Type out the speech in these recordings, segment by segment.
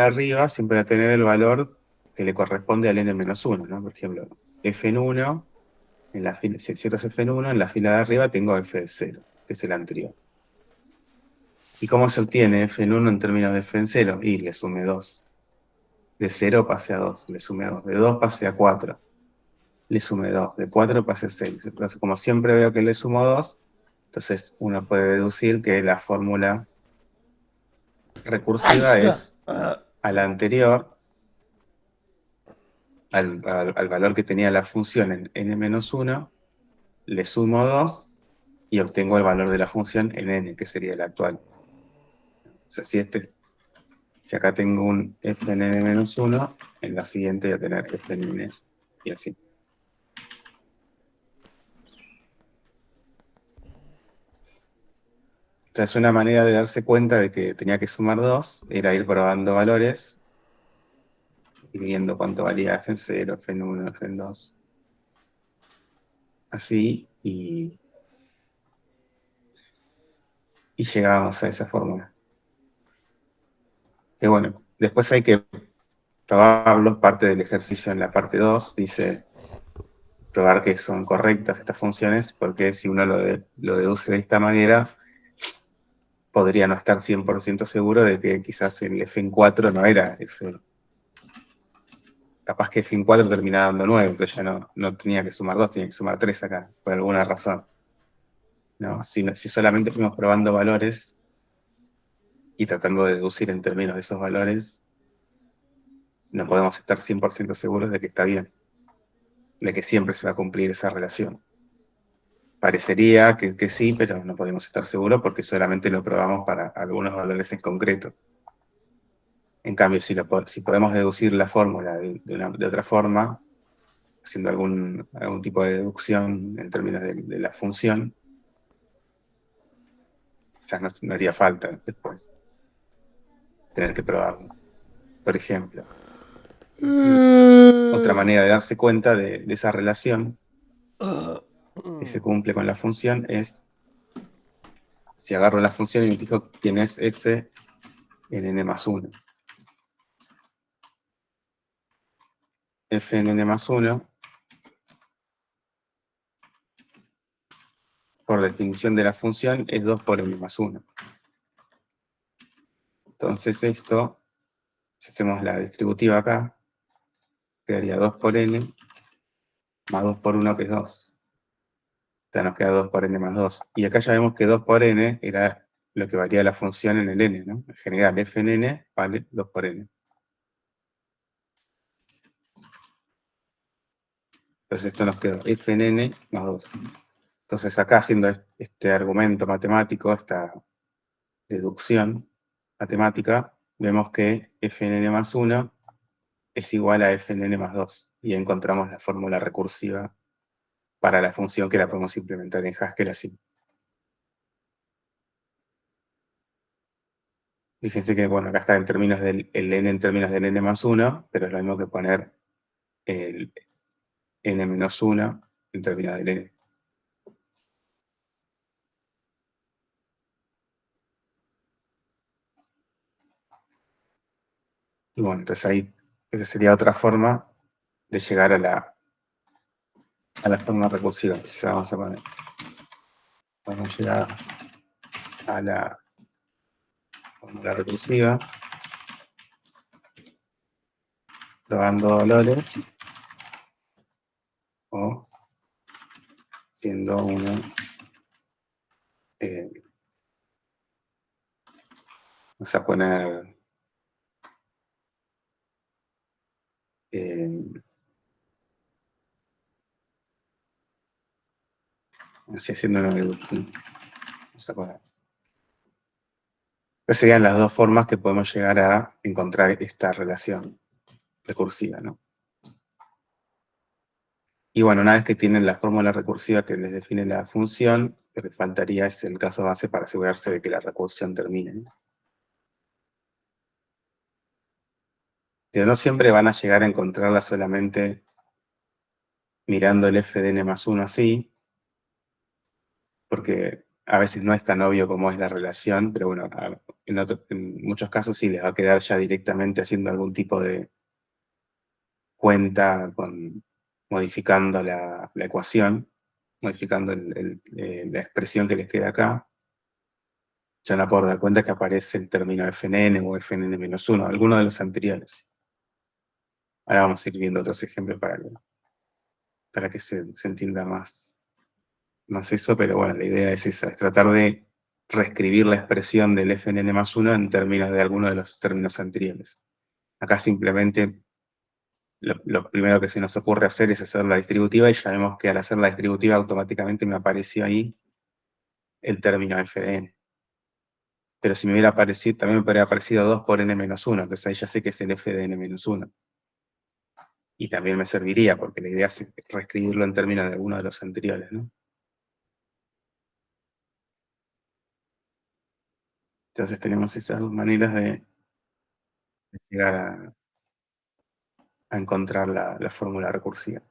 arriba siempre va a tener el valor que le corresponde al n-1, ¿no? Por ejemplo, f en 1, en la fila, si esto es f en 1, en la fila de arriba tengo f de 0, que es el anterior. ¿Y cómo se obtiene f en 1 en términos de f en 0? Y le sume 2. De 0 pase a 2, le sume 2. De 2 pase a 4, le sume 2. De 4 pase a 6. Entonces, como siempre veo que le sumo 2, entonces uno puede deducir que la fórmula recursiva es a la anterior, al valor que tenía la función en n-1, le sumo 2 y obtengo el valor de la función en n, que sería el actual. O sea, si acá tengo un f en n-1, en la siguiente voy a tener f en n, y así. Entonces, una manera de darse cuenta de que tenía que sumar 2 era ir probando valores y viendo cuánto valía f en 0, f en 1, f en 2. Así, y llegábamos a esa fórmula. Que bueno, después hay que probarlos, parte del ejercicio en la parte 2 dice probar que son correctas estas funciones, porque si uno lo deduce de esta manera, podría no estar 100% seguro de que quizás el f en 4 no era f. Capaz que f en 4 terminaba dando 9, entonces ya no tenía que sumar 2, tenía que sumar 3 acá, por alguna razón. ¿No? Si solamente fuimos probando valores y tratando de deducir en términos de esos valores, no podemos estar 100% seguros de que está bien, de que siempre se va a cumplir esa relación. Parecería que sí, pero no podemos estar seguros porque solamente lo probamos para algunos valores en concreto. En cambio, si podemos deducir la fórmula de otra forma, haciendo algún tipo de deducción en términos de la función, quizás no haría falta después tener que probarlo. Por ejemplo, otra manera de darse cuenta de esa relación que se cumple con la función es si agarro la función y me fijo quién es f en n+1. F en n+1, por definición de la función, es 2 por n+1. Entonces esto, si hacemos la distributiva acá, quedaría 2 por n más 2 por 1, que es 2. O sea, nos queda 2 por n más 2. Y acá ya vemos que 2 por n era lo que valía la función en el n, ¿no? En general, f en n vale 2 por n. Entonces esto nos quedó f en n más 2. Entonces acá, haciendo este argumento matemático, esta deducción matemática, vemos que f en n más 1 es igual a f en n más 2. Y encontramos la fórmula recursiva para la función que la podemos implementar en Haskell así. Fíjense que, bueno, acá está en términos el n en términos del n más 1, pero es lo mismo que poner el n menos 1 en términos del n. Y bueno, entonces ahí, esa sería otra forma de llegar a la forma recursiva. Entonces vamos a llegar a la fórmula recursiva, probando valores, o siendo uno, eh, vamos a poner, eh, así haciendo una deducción. Vamos a poner. Estas serían las dos formas que podemos llegar a encontrar esta relación recursiva, ¿no? Y bueno, una vez que tienen la fórmula recursiva que les define la función, lo que faltaría es el caso base para asegurarse de que la recursión termine, ¿no? Pero no siempre van a llegar a encontrarla solamente mirando el f de n más 1 así, porque a veces no es tan obvio cómo es la relación, pero bueno, en muchos casos sí les va a quedar ya directamente haciendo algún tipo de cuenta modificando la ecuación, modificando la expresión que les queda acá. Ya no puedo dar cuenta que aparece el término fnn o fnn-1, alguno de los anteriores. Ahora vamos a ir viendo otros ejemplos para que se entienda más eso, pero bueno, la idea es esa, es tratar de reescribir la expresión del fnn+1 en términos de alguno de los términos anteriores. Acá simplemente lo primero que se nos ocurre hacer es hacer la distributiva, y ya vemos que al hacer la distributiva automáticamente me apareció ahí el término f de n. Pero si me hubiera aparecido, también me habría aparecido 2 por n-1, entonces ahí ya sé que es el f de n-1. Y también me serviría, porque la idea es reescribirlo en términos de alguno de los anteriores, ¿no? Entonces tenemos esas dos maneras de llegar a encontrar la fórmula recursiva.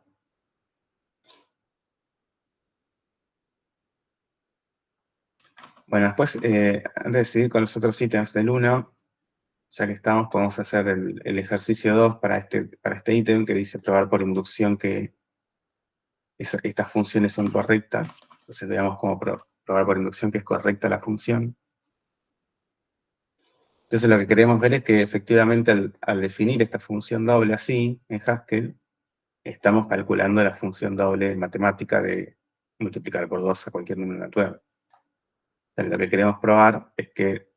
Bueno, después, antes de seguir con los otros ítems del 1, ya que estamos, podemos hacer el ejercicio 2 para este ítem que dice probar por inducción que estas funciones son correctas. Entonces veamos cómo probar por inducción que es correcta la función. Entonces lo que queremos ver es que efectivamente al definir esta función doble así, en Haskell, estamos calculando la función doble matemática de multiplicar por 2 a cualquier número natural. Lo que queremos probar es que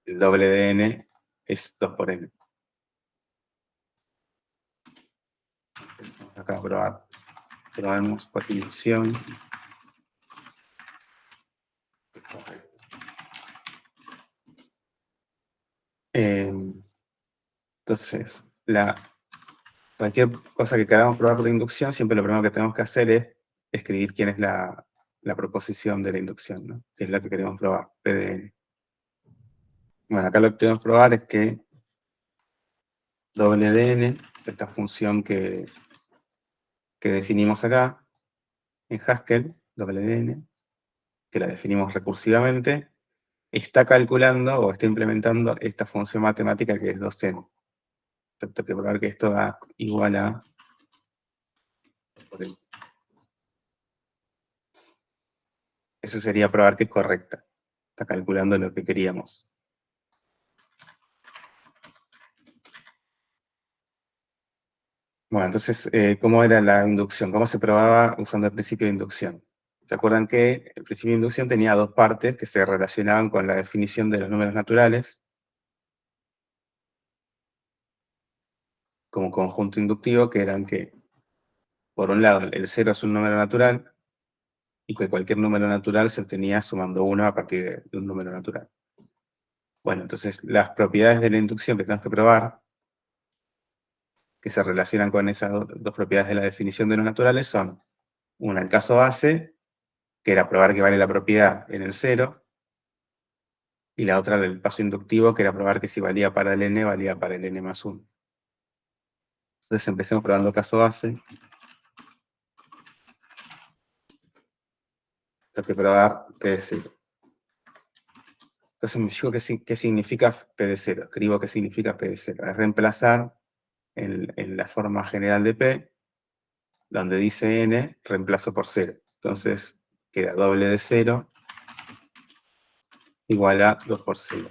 el doble de n es 2 por n. Vamos acá a probar. Probamos por inducción. Entonces, cualquier cosa que queramos probar por inducción, siempre lo primero que tenemos que hacer es escribir quién es la proposición de la inducción, ¿no? Que es la que queremos probar, P de n. Bueno, acá lo que queremos probar es que doble de n, esta función que definimos acá, en Haskell, doble de n, que la definimos recursivamente, está calculando o está implementando esta función matemática que es 2n. Tengo que probar que esto da igual a... Eso sería probar que es correcta. Está calculando lo que queríamos. Bueno, entonces, ¿cómo era la inducción? ¿Cómo se probaba usando el principio de inducción? ¿Se acuerdan que el principio de inducción tenía dos partes que se relacionaban con la definición de los números naturales como conjunto inductivo, que eran que, por un lado, el 0 es un número natural y que cualquier número natural se obtenía sumando 1 a partir de un número natural. Bueno, entonces las propiedades de la inducción que tenemos que probar, que se relacionan con esas dos propiedades de la definición de los naturales, son una, el caso base, que era probar que vale la propiedad en el 0, y la otra, el paso inductivo, que era probar que si valía para el n, valía para el n+1. Entonces empecemos probando el caso base. Tengo que probar P de 0. Entonces me fijo qué significa P de 0. Escribo qué significa P de 0. Es reemplazar en la forma general de P, donde dice n, reemplazo por 0. Entonces queda doble de 0 igual a 2 por 0.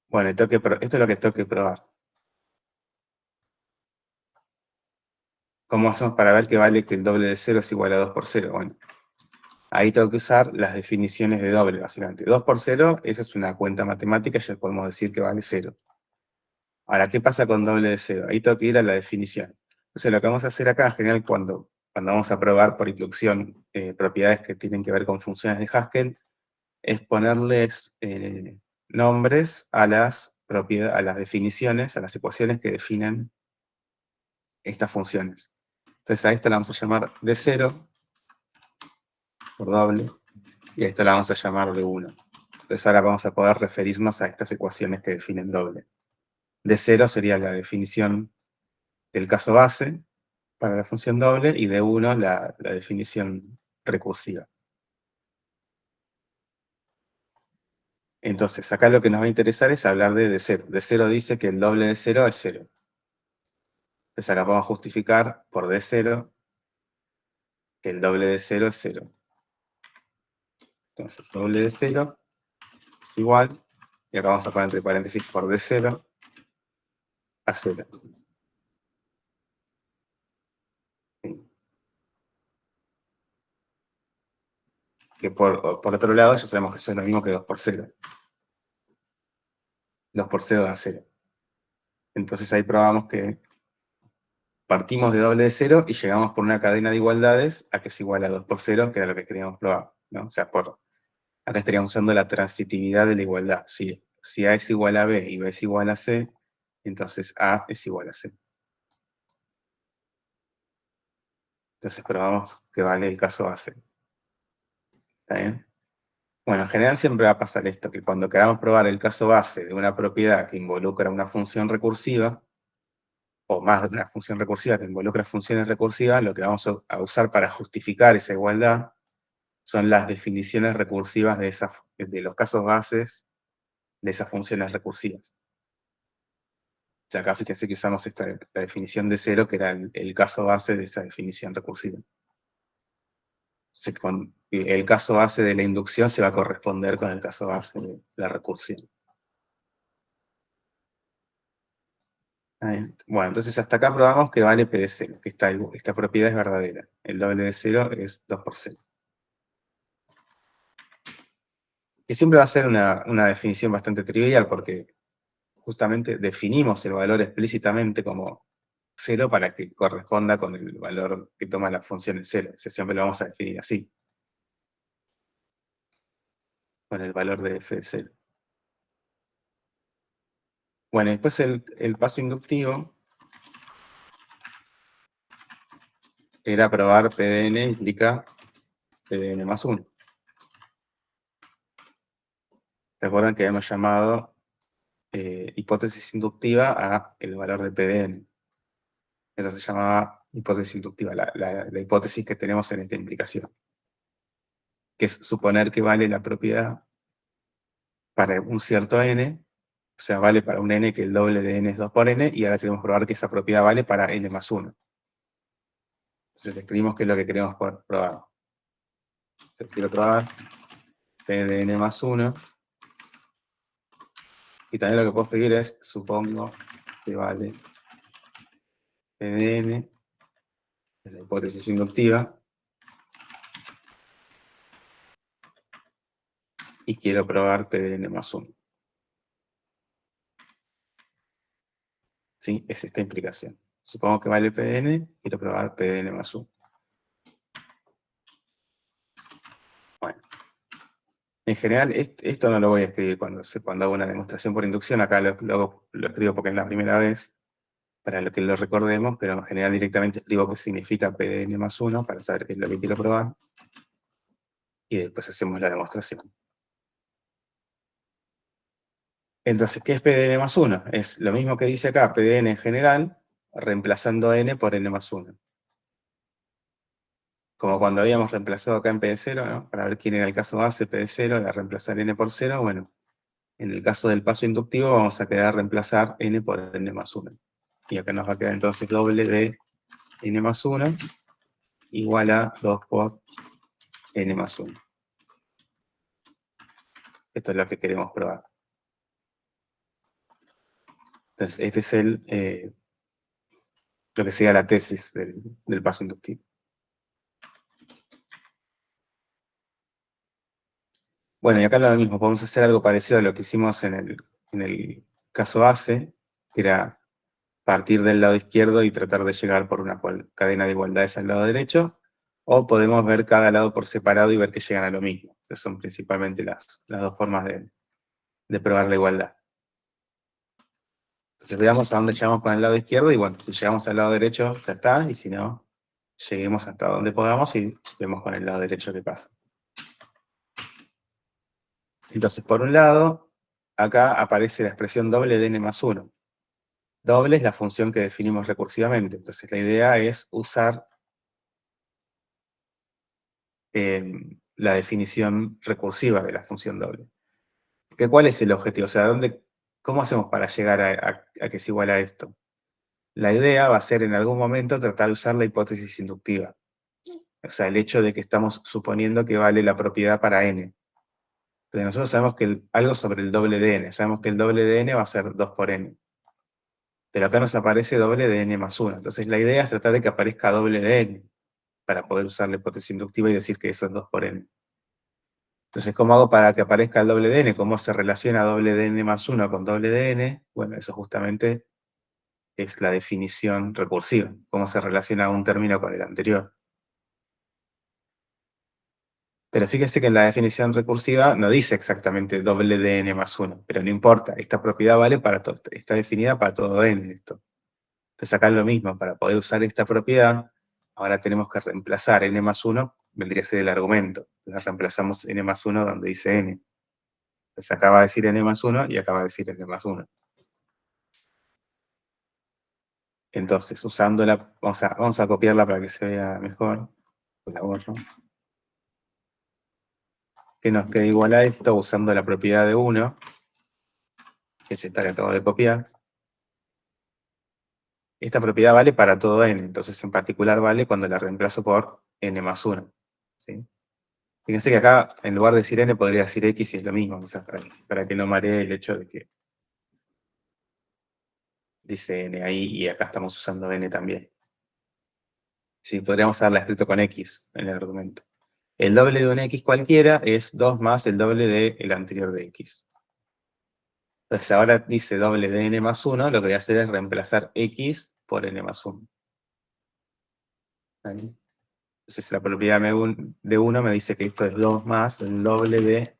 Bueno, esto es lo que tengo que probar. ¿Cómo hacemos para ver que vale que el doble de 0 es igual a 2 por 0? Bueno, ahí tengo que usar las definiciones de doble, básicamente. 2 por 0, esa es una cuenta matemática, ya podemos decir que vale 0. Ahora, ¿qué pasa con doble de 0? Ahí tengo que ir a la definición. Entonces, lo que vamos a hacer acá, en general, cuando vamos a probar por inducción propiedades que tienen que ver con funciones de Haskell, es ponerles nombres a las definiciones, a las ecuaciones que definen estas funciones. Entonces, a esta la vamos a llamar d0 por doble, y a esta la vamos a llamar d1. Entonces, ahora vamos a poder referirnos a estas ecuaciones que definen doble. D0 sería la definición del caso base, para la función doble y de 1 la definición recursiva. Entonces, acá lo que nos va a interesar es hablar de D0. D0 dice que el doble de 0 es 0. Entonces ahora vamos a justificar por D0 que el doble de 0 es 0. Entonces, doble de 0 es igual, y acá vamos a poner entre paréntesis por D0 a 0. Que por otro lado, ya sabemos que eso es lo mismo que 2 por 0. 2 por 0 da 0. Entonces ahí probamos que partimos de doble de 0 y llegamos por una cadena de igualdades a que es igual a 2 por 0, que era lo que queríamos probar, ¿no? O sea, acá estaríamos usando la transitividad de la igualdad. Si A es igual a B y B es igual a C, entonces A es igual a C. Entonces probamos que vale el caso base. ¿Está bien? Bueno, en general siempre va a pasar esto, que cuando queramos probar el caso base de una propiedad que involucra una función recursiva, o más de una función recursiva que involucra funciones recursivas, lo que vamos a usar para justificar esa igualdad son las definiciones recursivas de los casos bases de esas funciones recursivas. O sea, acá fíjense que usamos la definición de 0, que era el caso base de esa definición recursiva. El caso base de la inducción se va a corresponder con el caso base de la recursión. Bueno, entonces hasta acá probamos que vale P de 0, que esta propiedad es verdadera. El doble de 0 es 2 por 0. Y siempre va a ser una definición bastante trivial, porque justamente definimos el valor explícitamente como 0 para que corresponda con el valor que toma la función en 0. O sea, siempre lo vamos a definir así, con el valor de f de 0. Bueno, después el paso inductivo era probar Pdn implica Pdn más 1. Recuerdan que hemos llamado hipótesis inductiva a el valor de Pdn. Esa se llamaba hipótesis inductiva, la hipótesis que tenemos en esta implicación, que es suponer que vale la propiedad para un cierto n, o sea, vale para un n que el doble de n es 2 por n, y ahora queremos probar que esa propiedad vale para n más 1. Entonces escribimos qué es lo que queremos probar. Entonces, quiero probar p de n más 1, y también lo que puedo escribir es, supongo que vale p de n, es la hipótesis inductiva, y quiero probar p de n más 1. ¿Sí? Es esta implicación. Supongo que vale p de n, quiero probar p de n más 1. Bueno, en general, esto no lo voy a escribir cuando hago una demostración por inducción. Acá lo escribo porque es la primera vez, para lo que lo recordemos, pero en general directamente escribo qué significa p de n más 1 para saber qué es lo que quiero probar, y después hacemos la demostración. Entonces, ¿qué es p de n más 1? Es lo mismo que dice acá, p de n en general, reemplazando n por n más 1. Como cuando habíamos reemplazado acá en p de 0, ¿no? Para ver quién era el caso base, p de 0, era reemplazar n por 0. Bueno, en el caso del paso inductivo vamos a quedar reemplazar n por n más 1. Y acá nos va a quedar entonces doble de n más 1 igual a 2 por n más 1. Esto es lo que queremos probar. Entonces, este es lo que sería la tesis del paso inductivo. Bueno, y acá lo mismo, podemos hacer algo parecido a lo que hicimos en el caso base, que era partir del lado izquierdo y tratar de llegar por una cadena de igualdades al lado derecho, o podemos ver cada lado por separado y ver que llegan a lo mismo. Esas son principalmente las dos formas de probar la igualdad. Entonces veamos a dónde llegamos con el lado izquierdo, y bueno, si llegamos al lado derecho ya está, y si no, lleguemos hasta donde podamos y vemos con el lado derecho qué pasa. Entonces, por un lado, acá aparece la expresión doble de n más 1. Doble es la función que definimos recursivamente. Entonces la idea es usar la definición recursiva de la función doble. ¿Cuál es el objetivo? O sea, ¿cómo hacemos para llegar a que se iguala a esto? La idea va a ser en algún momento tratar de usar la hipótesis inductiva. O sea, el hecho de que estamos suponiendo que vale la propiedad para n. Entonces nosotros sabemos que algo sobre el doble de n. Sabemos que el doble de n va a ser 2 por n. Pero acá nos aparece doble de n más 1. Entonces la idea es tratar de que aparezca doble de n para poder usar la hipótesis inductiva y decir que eso es 2 por n. Entonces, ¿cómo hago para que aparezca el doble de n? ¿Cómo se relaciona doble de n más 1 con doble de n? Bueno, eso justamente es la definición recursiva. ¿Cómo se relaciona un término con el anterior? Pero fíjese que en la definición recursiva no dice exactamente doble de n más 1, pero no importa, esta propiedad vale para todo, está definida para todo n esto. Entonces acá es lo mismo, para poder usar esta propiedad, ahora tenemos que reemplazar n más 1, vendría a ser el argumento. Entonces reemplazamos n más 1 donde dice n. Entonces acá va a decir n más 1 y acá va a decir n más 1. Entonces, usándola, vamos a copiarla para que se vea mejor. La borro. Que nos quede igual a esto usando la propiedad de 1, que es esta que acabo de copiar. Esta propiedad vale para todo n, entonces en particular vale cuando la reemplazo por n más 1. ¿Sí? Fíjense que acá, en lugar de decir n, podría decir x y es lo mismo, o sea, para que no maree el hecho de que dice n ahí y acá estamos usando n también. Sí, podríamos haberla escrito con x en el argumento. El doble de un x cualquiera es 2 más el doble del anterior de x. Entonces ahora dice doble de n más 1, lo que voy a hacer es reemplazar x por n más 1. ¿Vale? Entonces la propiedad de 1 me dice que esto es 2 más el doble de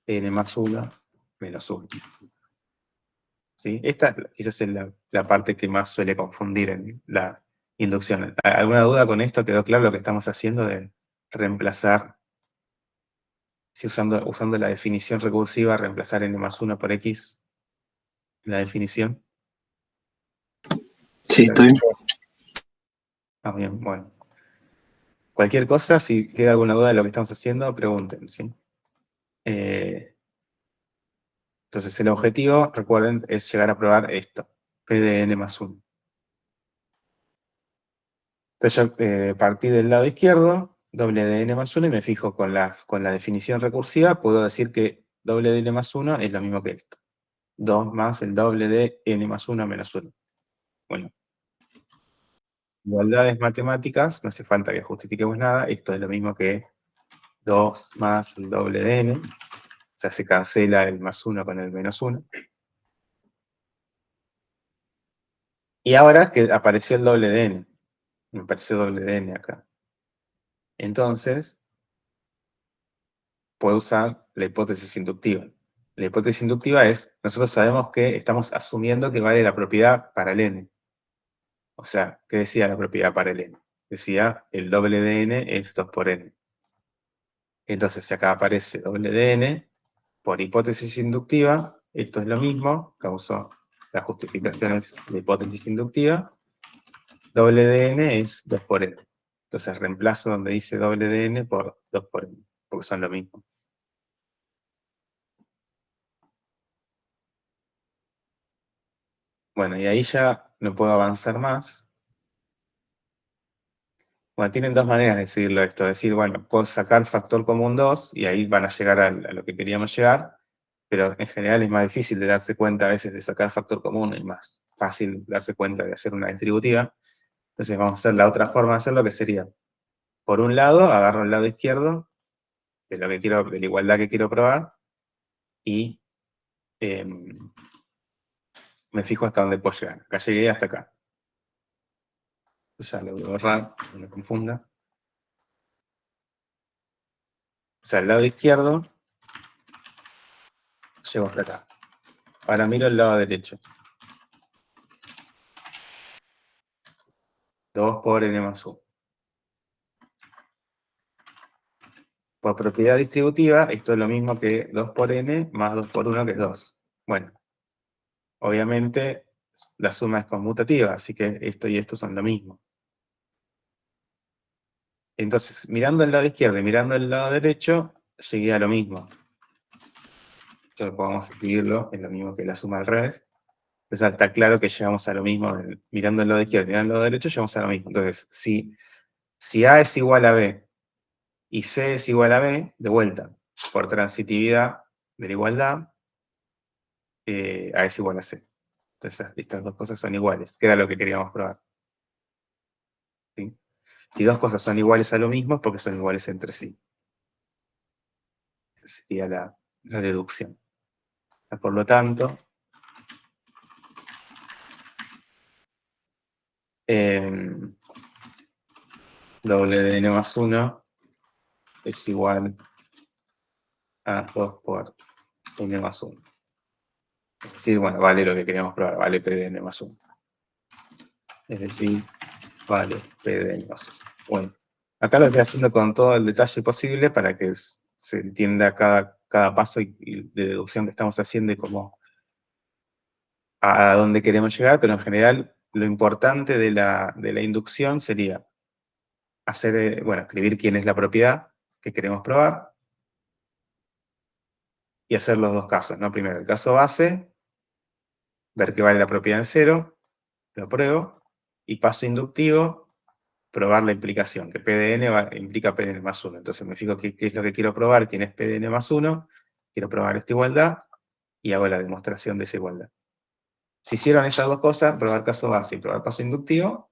n más 1 menos 1. ¿Sí? Esta quizás es la parte que más suele confundir en la inducción. ¿Alguna duda con esto? ¿Quedó claro lo que estamos haciendo de reemplazar, si usando la definición recursiva, reemplazar n más 1 por x en la definición? Sí, estoy. Ah, bien, bueno. Cualquier cosa, si queda alguna duda de lo que estamos haciendo, pregunten, ¿sí? Entonces el objetivo, recuerden, es llegar a probar esto, P de n más 1. Entonces yo partí del lado izquierdo, doble de n más 1, y me fijo con la definición recursiva, puedo decir que doble de n más 1 es lo mismo que esto. 2 más el doble de n más 1 menos 1. Bueno, igualdades matemáticas, no hace falta que justifiquemos nada, esto es lo mismo que 2 más el doble de n, o sea, se cancela el más 1 con el menos 1. Y ahora que apareció el doble de n, me apareció doble de n acá. Entonces, puedo usar la hipótesis inductiva. La hipótesis inductiva es, nosotros sabemos que estamos asumiendo que vale la propiedad para el n. O sea, ¿qué decía la propiedad para el n? Decía, el doble de n es 2 por n. Entonces, si acá aparece doble de n, por hipótesis inductiva, esto es lo mismo, causó la justificación es la hipótesis inductiva, doble de n es 2 por n. Entonces reemplazo donde dice doble de n por 2 por n, porque son lo mismo. Bueno, y ahí ya no puedo avanzar más. Bueno, tienen dos maneras de decirlo esto. Decir, bueno, puedo sacar factor común 2 y ahí van a llegar a lo que queríamos llegar, pero en general es más difícil de darse cuenta a veces de sacar factor común y más fácil darse cuenta de hacer una distributiva. Entonces vamos a hacer la otra forma de hacerlo, que sería, por un lado, agarro el lado izquierdo de lo que quiero, de la igualdad que quiero probar, y me fijo hasta dónde puedo llegar. Acá llegué hasta acá. Ya lo voy a borrar, no me confunda. O sea, el lado izquierdo, llego hasta acá. Ahora miro el lado derecho. 2 por n más 1. Por propiedad distributiva, esto es lo mismo que 2 por n más 2 por 1, que es 2. Bueno, obviamente la suma es conmutativa, así que esto y esto son lo mismo. Entonces, mirando el lado izquierdo y mirando el lado derecho, llegué a lo mismo. Entonces podemos escribirlo, es lo mismo que la suma al revés. Entonces está claro que llegamos a lo mismo, mirando el lado izquierdo y mirando el lado derecho, llegamos a lo mismo. Entonces, si A es igual a B y C es igual a B, de vuelta, por transitividad de la igualdad, A es igual a C. Entonces, estas dos cosas son iguales, que era lo que queríamos probar. ¿Sí? Si dos cosas son iguales a lo mismo, es porque son iguales entre sí. Esa sería la deducción. Por lo tanto, doble de n más 1 es igual a 2 por n más 1. Es decir, bueno, vale lo que queríamos probar, vale p de n más 1. Es decir, vale p de n más 1. Bueno, acá lo estoy haciendo con todo el detalle posible para que se entienda cada paso y de deducción que estamos haciendo y cómo a dónde queremos llegar, pero en general lo importante de la inducción sería hacer, bueno, escribir quién es la propiedad que queremos probar y hacer los dos casos, ¿no? Primero, el caso base, ver que vale la propiedad en cero, lo pruebo, y paso inductivo, probar la implicación, que PDN implica PDN más 1. Entonces me fijo qué es lo que quiero probar, quién es PDN más 1, quiero probar esta igualdad, y hago la demostración de esa igualdad. Si hicieron esas dos cosas, probar caso base y probar paso inductivo,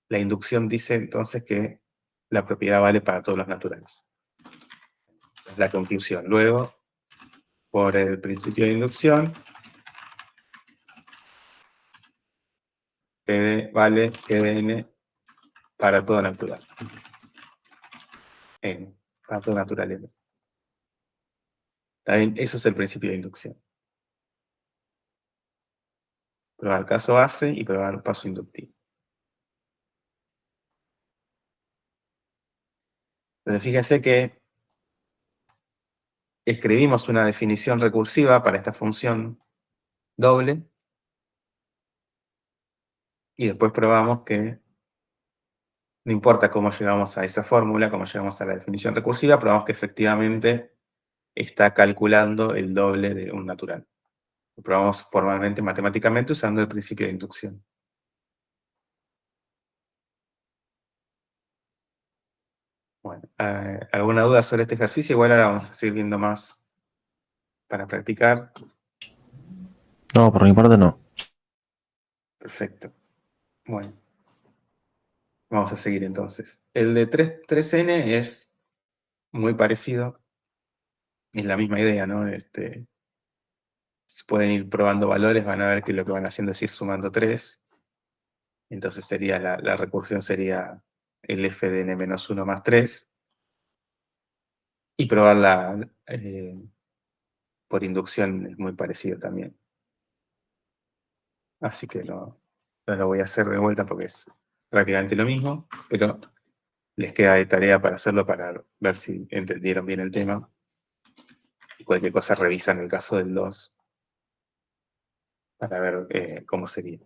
la inducción dice entonces que la propiedad vale para todos los naturales. Es la conclusión. Luego, por el principio de inducción, PD vale PDN para todo natural. Para todo natural N. También eso es el principio de inducción. Probar caso base y probar paso inductivo. Entonces fíjense que escribimos una definición recursiva para esta función doble y después probamos que no importa cómo llegamos a esa fórmula, cómo llegamos a la definición recursiva, probamos que efectivamente está calculando el doble de un natural. Lo probamos formalmente, matemáticamente, usando el principio de inducción. Bueno, ¿alguna duda sobre este ejercicio? Igual ahora vamos a seguir viendo más para practicar. No, por mi parte no. Perfecto. Bueno, vamos a seguir entonces. El de 3n es muy parecido, es la misma idea, ¿no? Si pueden ir probando valores, van a ver que lo que van haciendo es ir sumando 3. Entonces sería la recursión sería el f de n-1 más 3. Y probarla por inducción es muy parecido también. Así que no lo voy a hacer de vuelta porque es prácticamente lo mismo, pero les queda de tarea para hacerlo para ver si entendieron bien el tema. Y cualquier cosa revisan el caso del 2 para ver cómo sería.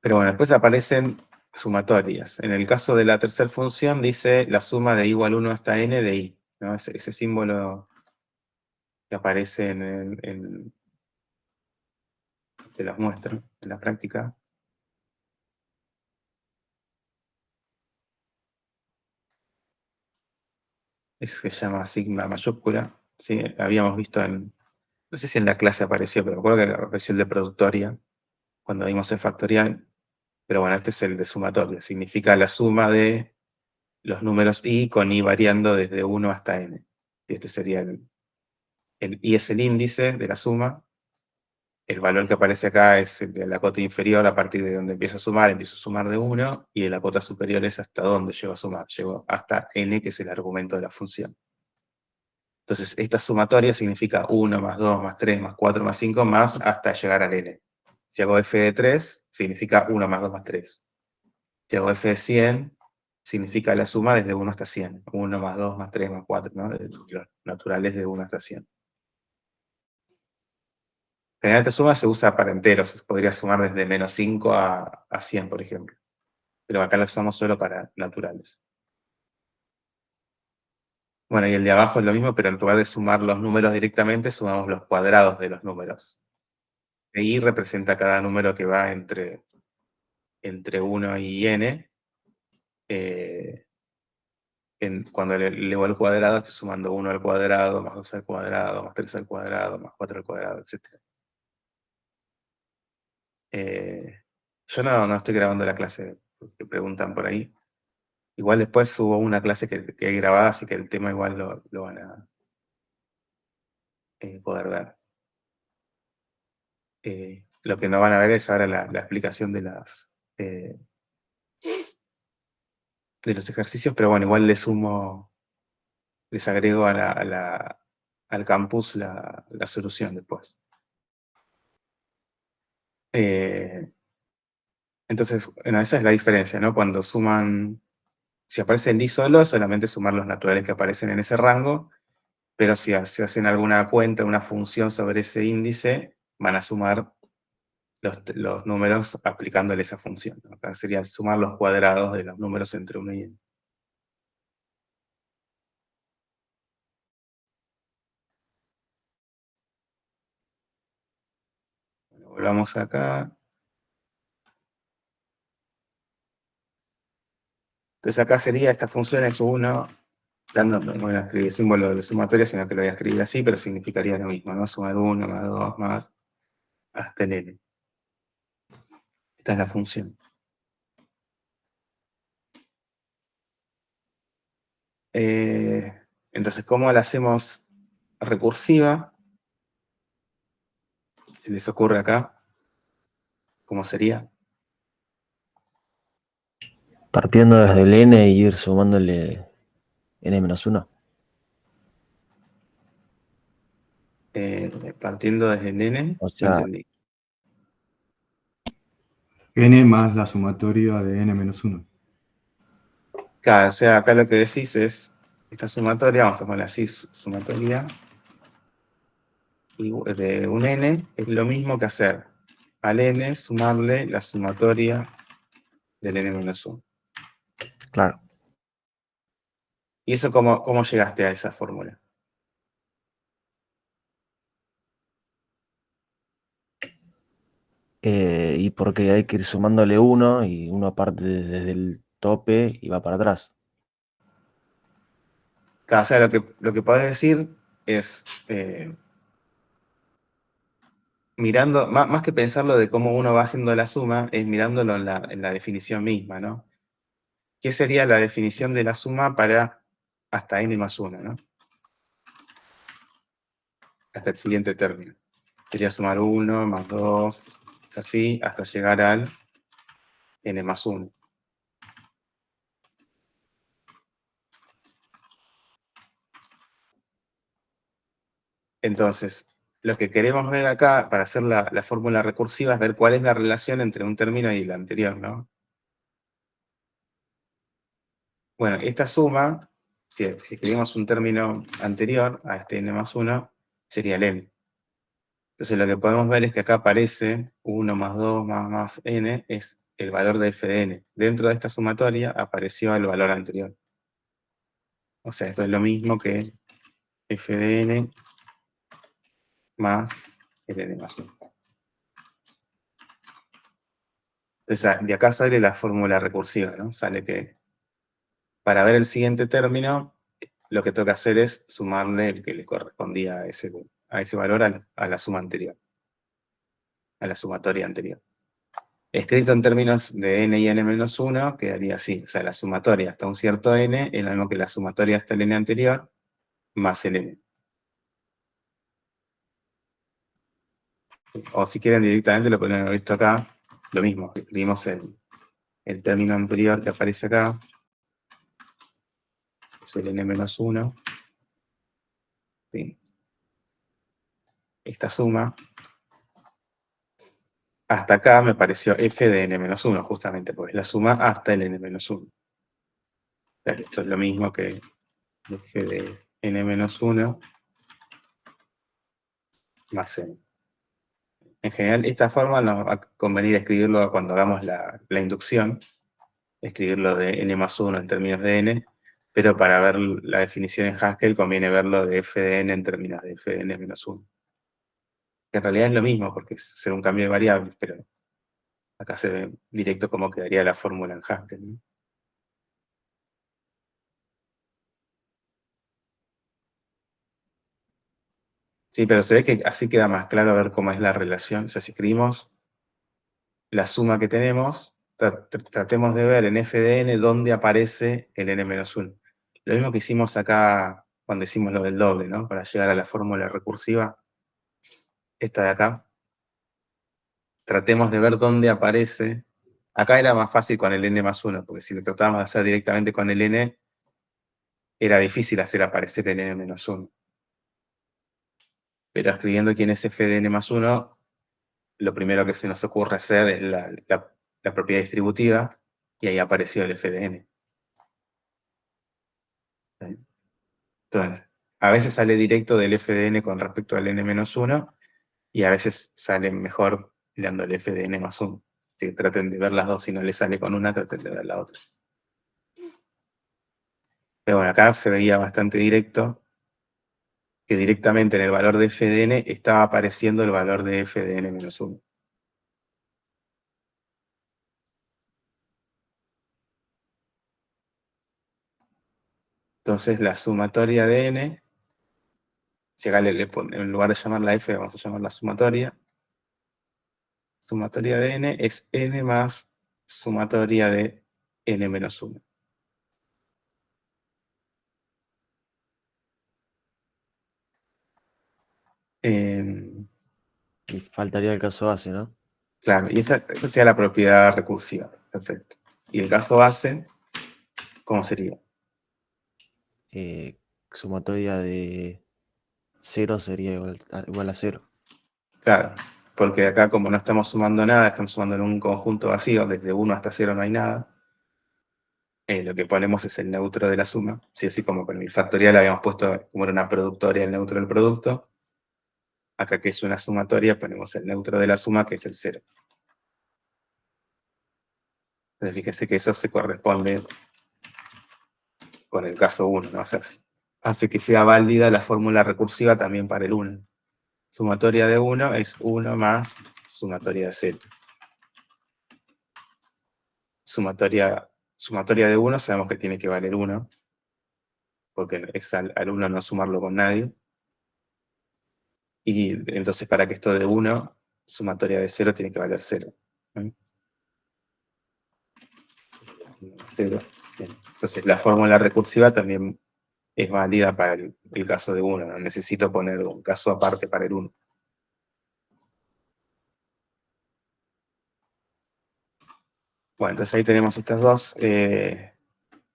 Pero bueno, después aparecen sumatorias. En el caso de la tercera función dice la suma de i igual 1 hasta n de i, ¿no? Ese símbolo que aparece te los muestro en la práctica. Se llama sigma mayúscula. ¿Sí? Habíamos visto no sé si en la clase apareció, pero me acuerdo que apareció el de productoria cuando vimos el factorial. Pero bueno, este es el de sumatoria. Significa la suma de los números i con i variando desde 1 hasta n. Y este sería el i es el índice de la suma. El valor que aparece acá es el de la cota inferior a partir de donde empiezo a sumar de 1, y de la cota superior es hasta donde llego a sumar. Llego hasta n, que es el argumento de la función. Entonces, esta sumatoria significa 1 más 2 más 3 más 4 más 5 más hasta llegar al n. Si hago f de 3, significa 1 más 2 más 3. Si hago f de 100, significa la suma desde 1 hasta 100. 1 más 2 más 3 más 4, ¿no? Los naturales de 1 hasta 100. generalmente esta suma se usa para enteros, se podría sumar desde -5 a 100, por ejemplo. Pero acá la usamos solo para naturales. Bueno, y el de abajo es lo mismo, pero en lugar de sumar los números directamente, sumamos los cuadrados de los números. Y representa cada número que va entre 1 y n. Cuando le elevo al cuadrado, estoy sumando 1 al cuadrado, más 2 al cuadrado, más 3 al cuadrado, más 4 al cuadrado, etc. Yo no estoy grabando la clase, que preguntan por ahí. Igual después subo una clase que hay grabada, así que el tema igual lo van a poder ver. Lo que no van a ver es ahora la explicación de los ejercicios, pero bueno, igual les agrego al campus la solución después. Entonces, bueno, esa es la diferencia, ¿no? Cuando suman, si aparece el i solo, solamente sumar los naturales que aparecen en ese rango, pero si hacen alguna cuenta, una función sobre ese índice, van a sumar los números aplicándole esa función, ¿no? Acá sería sumar los cuadrados de los números entre 1 y n. Bueno, volvamos acá. Entonces acá sería, esta función es 1, no voy a escribir el símbolo de sumatoria, sino que lo voy a escribir así, pero significaría lo mismo, ¿no? Sumar 1 más 2 más hasta el n. Esta es la función. Entonces, ¿cómo la hacemos recursiva? Si les ocurre acá, ¿cómo sería? Partiendo desde el n y ir sumándole n-1. Partiendo desde el n, O no sea, entendí. n más la sumatoria de n-1. Claro, o sea, acá lo que decís es, esta sumatoria, vamos a ponerla así, sumatoria de un n, es lo mismo que hacer al n sumarle la sumatoria del n-1. claro. ¿Y eso cómo llegaste a esa fórmula? Y porque hay que ir sumándole 1 y uno parte desde el tope y va para atrás. Claro, o sea, lo que podés decir es, mirando, más que pensarlo de cómo uno va haciendo la suma, es mirándolo en la definición misma, ¿no? ¿Qué sería la definición de la suma para hasta n más 1, ¿no? Hasta el siguiente término. Sería sumar 1 más 2, es así, hasta llegar al n más 1. Entonces, lo que queremos ver acá, para hacer la fórmula recursiva, es ver cuál es la relación entre un término y el anterior, ¿no? Bueno, esta suma, si escribimos un término anterior a este n más 1, sería el n. Entonces lo que podemos ver es que acá aparece 1 más 2 más n, es el valor de f de n. Dentro de esta sumatoria apareció el valor anterior. O sea, esto es lo mismo que f de n más el n más 1. Entonces, de acá sale la fórmula recursiva, ¿no? Sale que para ver el siguiente término, lo que toca hacer es sumarle el que le correspondía a ese valor a la suma anterior, a la sumatoria anterior. Escrito en términos de n y n-1, quedaría así. O sea, la sumatoria hasta un cierto n es lo mismo que la sumatoria hasta el n anterior, más el n. O si quieren directamente lo podrían haber visto acá, lo mismo. Escribimos el término anterior que aparece acá, es el n-1. ¿Sí? Esta suma, hasta acá me pareció f de n-1, justamente, porque es la suma hasta el n-1. Esto es lo mismo que f de n-1 más n. En general, esta forma nos va a convenir escribirlo cuando hagamos la inducción, escribirlo de n más 1 en términos de n, pero para ver la definición en Haskell conviene verlo de f de n en términos de f de n menos 1. Que en realidad es lo mismo, porque es ser un cambio de variables, pero acá se ve directo cómo quedaría la fórmula en Haskell, ¿no? Sí, pero se ve que así queda más claro ver cómo es la relación. O sea, si escribimos la suma que tenemos, tratemos de ver en f de n dónde aparece el n-1. Lo mismo que hicimos acá cuando hicimos lo del doble, ¿no? Para llegar a la fórmula recursiva, esta de acá. Tratemos de ver dónde aparece. Acá era más fácil con el n+1, porque si lo tratábamos de hacer directamente con el n, era difícil hacer aparecer el n-1. Pero escribiendo aquí en ese f de n+1, lo primero que se nos ocurre hacer es la propiedad distributiva, y ahí apareció el f de n. Entonces, a veces sale directo del f de n con respecto al n-1, y a veces sale mejor dando el f de n+1. Si traten de ver las dos, si no le sale con una, traten de ver la otra. Pero bueno, acá se veía bastante directo que directamente en el valor de f de n estaba apareciendo el valor de f de n-1. Entonces la sumatoria de n, si acá en lugar de llamarla f, vamos a llamarla sumatoria. Sumatoria de n es n más sumatoria de n-1. Y faltaría el caso base, ¿no? Claro, y esa sería la propiedad recursiva. Perfecto. Y el caso base, ¿cómo sería? Sumatoria de 0 sería igual a 0. Claro, porque acá como no estamos sumando nada, estamos sumando en un conjunto vacío, desde 1 hasta 0 no hay nada. Lo que ponemos es el neutro de la suma. Sí, así como con el factorial habíamos puesto como era una productoria el neutro del producto. Acá que es una sumatoria, ponemos el neutro de la suma, que es el 0. Entonces fíjese que eso se corresponde con el caso 1, ¿no? O sea, hace que sea válida la fórmula recursiva también para el 1. Sumatoria de 1 es 1 más sumatoria de 0. Sumatoria de 1 sabemos que tiene que valer 1, porque es al 1 no sumarlo con nadie. Y entonces para que esto de 1, sumatoria de 0 tiene que valer 0. ¿Eh? 0. Bien. Entonces la fórmula recursiva también es válida para el caso de 1. No necesito poner un caso aparte para el 1. Bueno, entonces ahí tenemos estas dos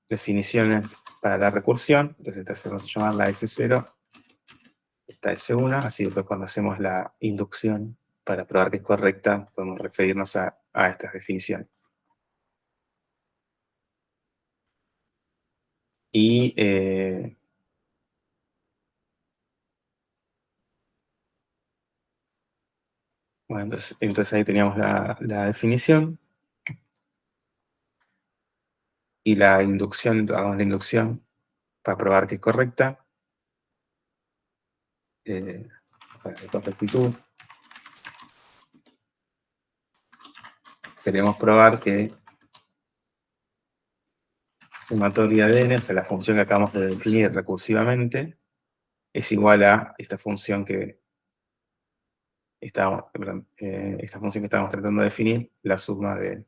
definiciones para la recursión. Entonces esta se va a llamar la S0, esta S1, así después cuando hacemos la inducción para probar que es correcta, podemos referirnos a estas definiciones. Y bueno, entonces ahí teníamos la definición. Y la inducción, hagamos la inducción para probar que es correcta. Con rectitud. Queremos probar que sumatoria de n, o sea, la función que acabamos de definir recursivamente, es igual a esta función que esta función que estábamos tratando de definir, la suma de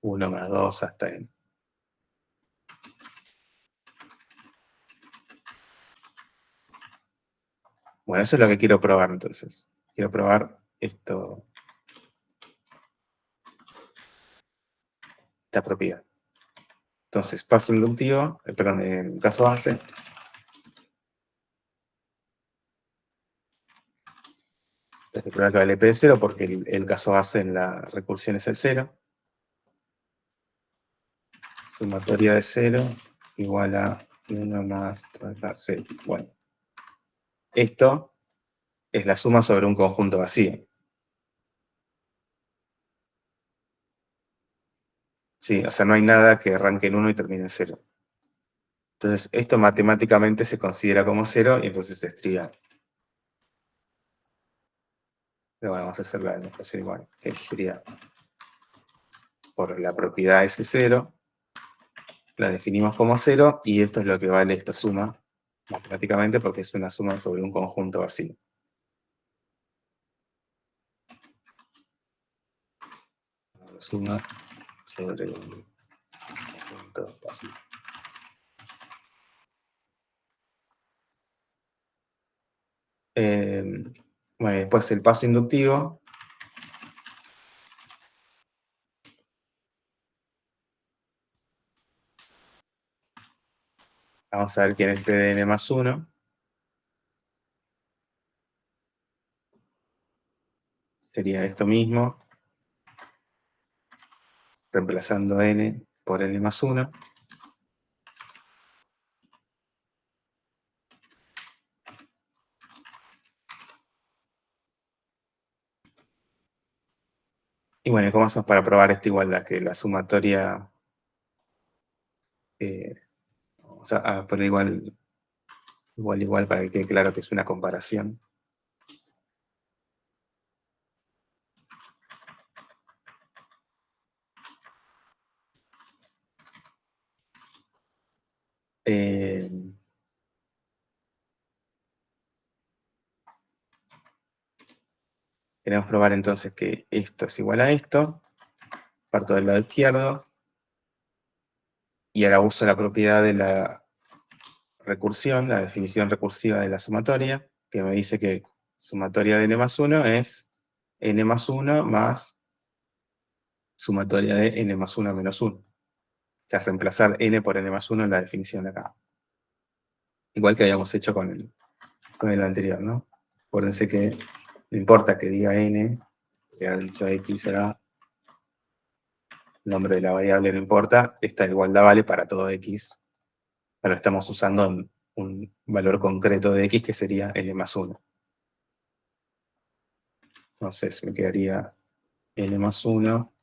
1 más 2 hasta n. Bueno, eso es lo que quiero probar entonces. Quiero probar esta propiedad. Entonces, paso inductivo, perdón, en caso base. Entonces, probar que vale p de 0 porque el caso base en la recursión es el 0. Sumatoria de 0 igual a 1 más 0. Bueno, esto es la suma sobre un conjunto vacío. Sí, o sea, no hay nada que arranque en 1 y termine en 0. Entonces, esto matemáticamente se considera como 0 y entonces es trivial. Pero bueno, vamos a hacer la demostración igual, que sería por la propiedad S0, la definimos como 0 y esto es lo que vale esta suma matemáticamente porque es una suma sobre un conjunto vacío. La suma sobre un conjunto vacío. Bueno, después el paso inductivo. Vamos a ver quién es P de n más 1. Sería esto mismo, reemplazando n por n más 1. Y bueno, ¿cómo hacemos para probar esta igualdad? Que la sumatoria, vamos a poner igual para que quede claro que es una comparación. Queremos probar entonces que esto es igual a esto. Parto del lado izquierdo. Y ahora uso la propiedad de la recursión, la definición recursiva de la sumatoria, que me dice que sumatoria de n más 1 es n más 1 más sumatoria de n más 1 menos 1. O sea, reemplazar n por n más 1 en la definición de acá. Igual que habíamos hecho con el anterior, ¿no? Acuérdense que no importa que diga n, que ha dicho x será el nombre de la variable, no importa, esta igualdad vale para todo x, pero estamos usando un valor concreto de x que sería n más 1. Entonces me quedaría n más 1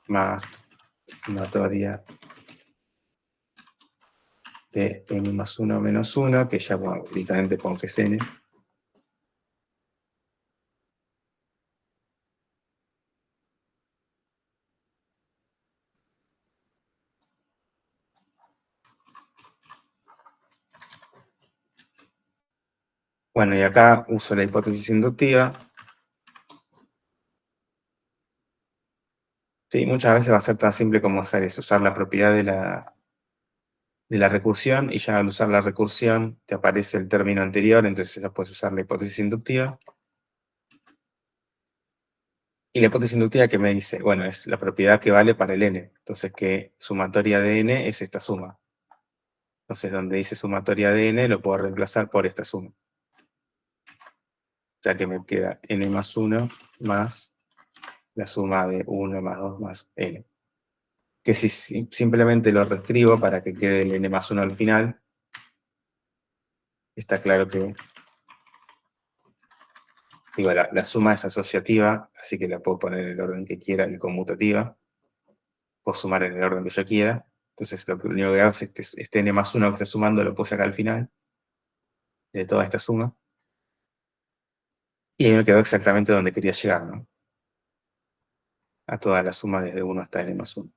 más sumatoria de n más 1 menos 1, que ya bueno, directamente pongo que es n. Bueno, y acá uso la hipótesis inductiva. Sí, muchas veces va a ser tan simple como hacer eso, usar la propiedad de la recursión, y ya al usar la recursión te aparece el término anterior, entonces ya puedes usar la hipótesis inductiva. Y la hipótesis inductiva que me dice, bueno, es la propiedad que vale para el n, entonces que sumatoria de n es esta suma. Entonces donde dice sumatoria de n lo puedo reemplazar por esta suma. O sea que me queda n más 1 más la suma de 1 más 2 más n. Que si simplemente lo reescribo para que quede el n más 1 al final, está claro que digo, la suma es asociativa, así que la puedo poner en el orden que quiera y conmutativa. Puedo sumar en el orden que yo quiera. Entonces lo único que hago es este n más 1 que está sumando lo puedo sacar al final de toda esta suma. Y ahí me quedó exactamente donde quería llegar, ¿no? A toda la suma desde 1 hasta n más 1.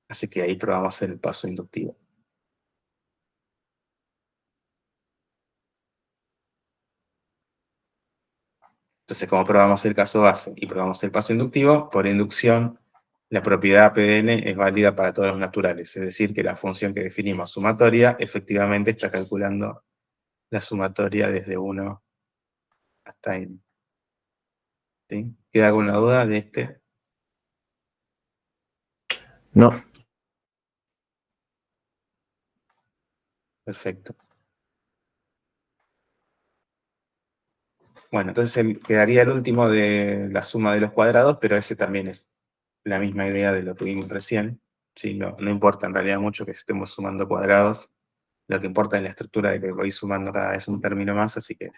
Así que ahí probamos el paso inductivo. Entonces, como probamos el caso base y probamos el paso inductivo, por inducción, la propiedad P de n es válida para todos los naturales. Es decir, que la función que definimos sumatoria, efectivamente está calculando la sumatoria desde 1 hasta n. ¿Sí? ¿Queda alguna duda de este? No, Perfecto. Bueno, entonces quedaría el último de la suma de los cuadrados, pero ese también es la misma idea de lo que vimos recién. ¿Sí? No importa en realidad mucho que estemos sumando cuadrados, lo que importa es la estructura de que voy sumando cada vez un término más, así que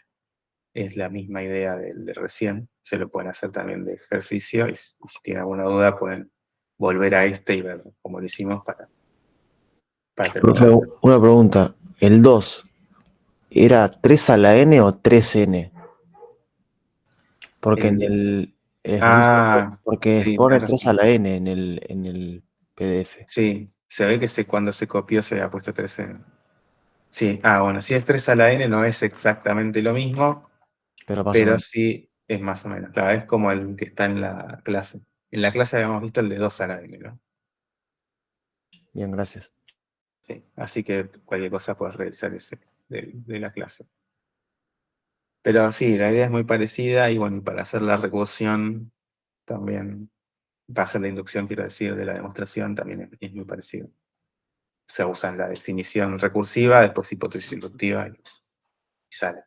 es la misma idea del de recién. se lo pueden hacer también de ejercicio y si tienen alguna duda pueden volver a este y ver cómo lo hicimos para Profe, terminar. una pregunta. ¿El 2 era 3 a la n o 3n? Porque en El- el ejercicio, ah, porque sí, pone tenés 3 a razón. la n en el PDF, Sí, se ve que cuando se copió se había puesto 3N. Sí, bueno, si es 3 a la N no es exactamente lo mismo, pero más o pero menos. sí es más o menos. Claro, es como el que está en la clase. En la clase habíamos visto el de 2 a la N, ¿no? Bien, gracias. Sí, así que cualquier cosa puedes revisar ese de la clase. Pero sí, la idea es muy parecida y bueno, para hacer la recursión también, para hacer la inducción, quiero decir, de la demostración también es muy parecido. Se usa la definición recursiva, después hipótesis inductiva y sale.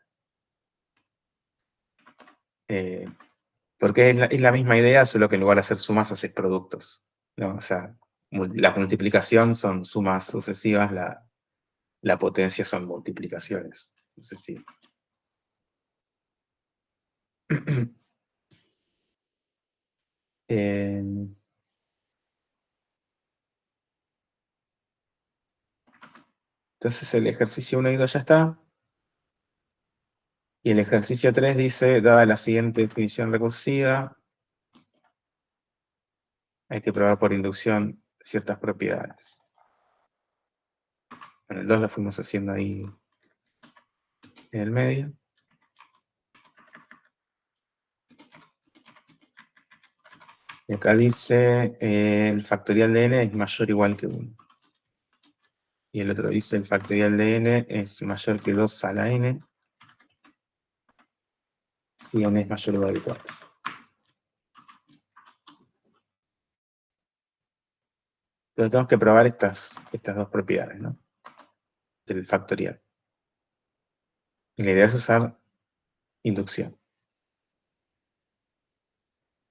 Eh, porque es la misma idea, solo que en lugar de hacer sumas, haces productos, ¿no? O sea, la multiplicación son sumas sucesivas, la potencia son multiplicaciones sucesivas. Eh, entonces el ejercicio 1 y 2 ya está. Y el ejercicio 3 dice, dada la siguiente definición recursiva, hay que probar por inducción ciertas propiedades. Bueno, el 2 lo fuimos haciendo ahí en el medio. Y acá dice, el factorial de n es mayor o igual que 1. Y el otro dice, el factorial de n es mayor que 2 a la n, si n es mayor o igual que 4. Entonces tenemos que probar estas dos propiedades, ¿no? Del factorial. Y la idea es usar inducción.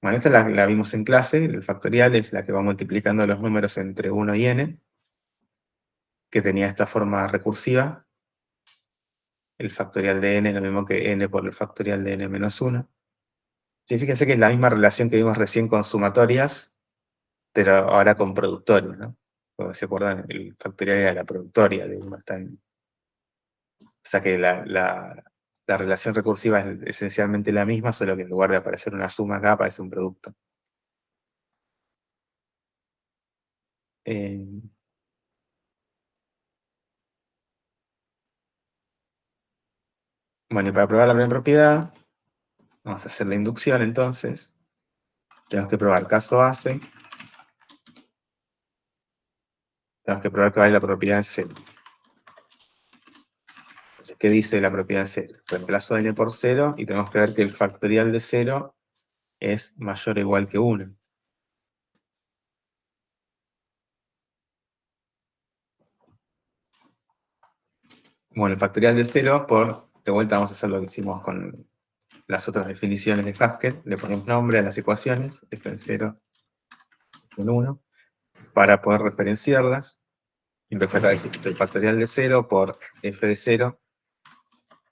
Bueno, esta la vimos en clase, el factorial es la que va multiplicando los números entre 1 y n, que tenía esta forma recursiva. El factorial de n es lo mismo que n por el factorial de n menos 1. Sí, fíjense que es la misma relación que vimos recién con sumatorias, pero ahora con productorios, ¿no? Como se acuerdan, el factorial era la productoria de uno. O sea que la relación recursiva es esencialmente la misma, solo que en lugar de aparecer una suma acá, aparece un producto. Eh, bueno, y para probar la primera propiedad, vamos a hacer la inducción entonces. Tenemos que probar caso base. Tenemos que probar que vale la propiedad en cero. Entonces, ¿qué dice la propiedad en cero? Reemplazo n por 0 y tenemos que ver que el factorial de 0 es mayor o igual que 1. Bueno, el factorial de 0, de vuelta vamos a hacer lo que hicimos con las otras definiciones de Haskell, le ponemos nombre a las ecuaciones, f en 0 en 1, para poder referenciarlas. Entonces acá dice que el factorial de 0 por f de 0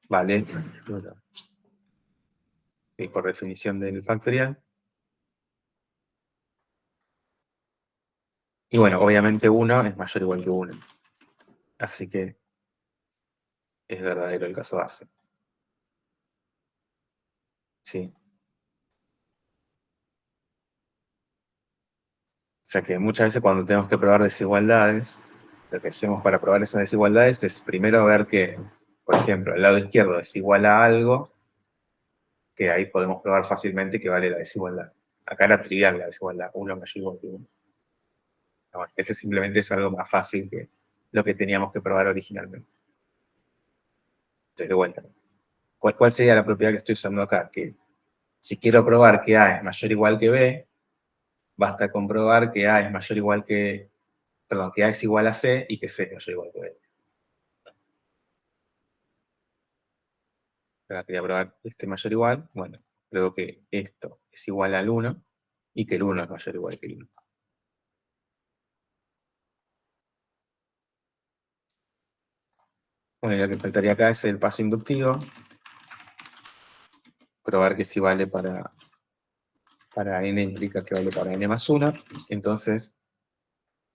vale, y por definición del factorial. Y bueno, obviamente 1 es mayor o igual que 1. Así que es verdadero el caso base. Sí. O sea que muchas veces cuando tenemos que probar desigualdades, lo que hacemos para probar esas desigualdades es primero ver que, por ejemplo, el lado izquierdo es igual a algo, que ahí podemos probar fácilmente que vale la desigualdad. Acá era trivial la desigualdad, 1 mayor o igual que 1. Bueno, ese simplemente es algo más fácil que lo que teníamos que probar originalmente. Entonces, de vuelta, ¿cuál sería la propiedad que estoy usando acá? Que si quiero probar que A es mayor o igual que B, basta comprobar que A es mayor o igual que, perdón, que A es igual a C y que C es mayor o igual que B. Ahora quería probar este mayor o igual, bueno, luego que esto es igual al 1 y que el 1 es mayor o igual que el 1. Bueno, y lo que faltaría acá es el paso inductivo, probar que si vale para para n implica que vale para n más 1, entonces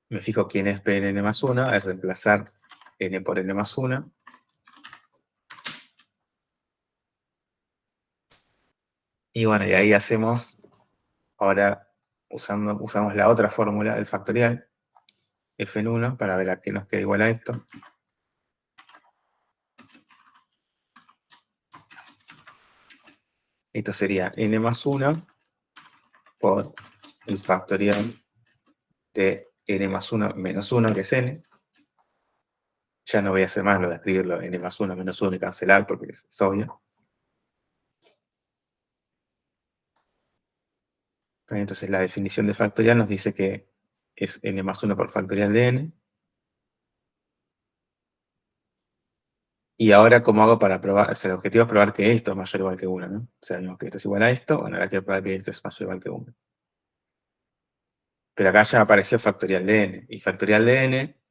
me fijo quién es p en n más 1, al reemplazar n por n más 1. Y bueno, y ahí hacemos, ahora usamos la otra fórmula del factorial, f en 1, para ver a qué nos queda igual a esto. Esto sería n más 1 por el factorial de n más 1 menos 1, que es n. Ya no voy a hacer más lo de escribirlo n más 1 menos 1 y cancelar, porque es obvio. Entonces la definición de factorial nos dice que es n más 1 por factorial de n. Y ahora, ¿cómo hago para probar? O sea, el objetivo es probar que esto es mayor o igual que 1, ¿no? O sea, que esto es igual a esto, bueno, ahora quiero probar que esto es mayor o igual que 1. Pero acá ya me apareció factorial de n. Y factorial de n,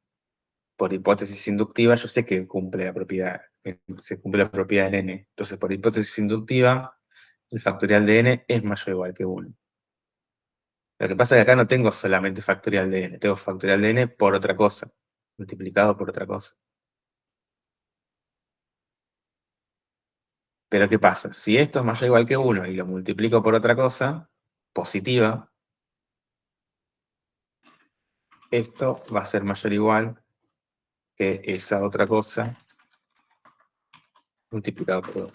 por hipótesis inductiva, yo sé que cumple la propiedad, se cumple la propiedad de n. Entonces, por hipótesis inductiva, el factorial de n es mayor o igual que 1. Lo que pasa es que acá no tengo solamente factorial de n, tengo factorial de n por otra cosa, multiplicado por otra cosa. Pero ¿qué pasa? Si esto es mayor o igual que 1 y lo multiplico por otra cosa positiva, esto va a ser mayor o igual que esa otra cosa multiplicado por 2.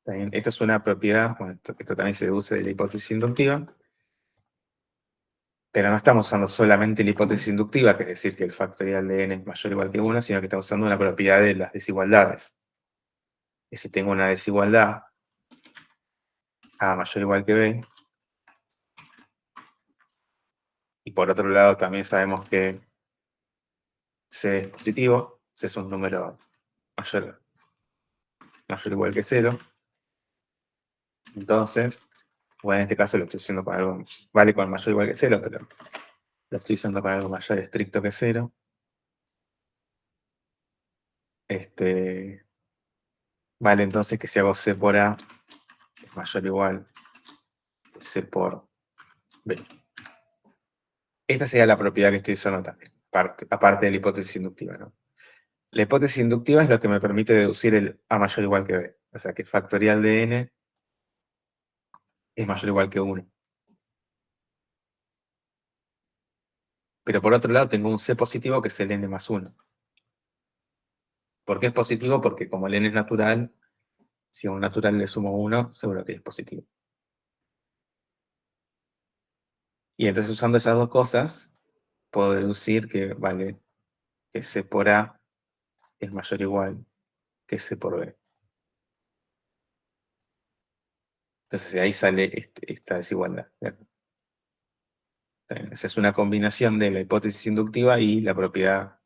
¿Está bien? Esto es una propiedad, bueno, esto también se deduce de la hipótesis inductiva, pero no estamos usando solamente la hipótesis inductiva, que es decir, que el factorial de n es mayor o igual que 1, sino que estamos usando una propiedad de las desigualdades. Y si tengo una desigualdad a mayor o igual que b, y por otro lado también sabemos que c es positivo, c es un número mayor o igual que 0, entonces, bueno, en este caso lo estoy usando para algo, vale con mayor o igual que 0, pero lo estoy usando para algo mayor estricto que 0. Vale, entonces que si hago C por A es mayor o igual que C por B. Esta sería la propiedad que estoy usando también, aparte de la hipótesis inductiva, ¿no? La hipótesis inductiva es lo que me permite deducir el A mayor o igual que B. O sea que factorial de n es mayor o igual que 1. Pero por otro lado tengo un C positivo que es el n más 1. ¿Por qué es positivo? Porque como el n es natural, si a un natural le sumo 1, seguro que es positivo. Y entonces usando esas dos cosas, puedo deducir que, vale, que C por A es mayor o igual que C por B. Entonces de ahí sale esta desigualdad. Esa es una combinación de la hipótesis inductiva y la propiedad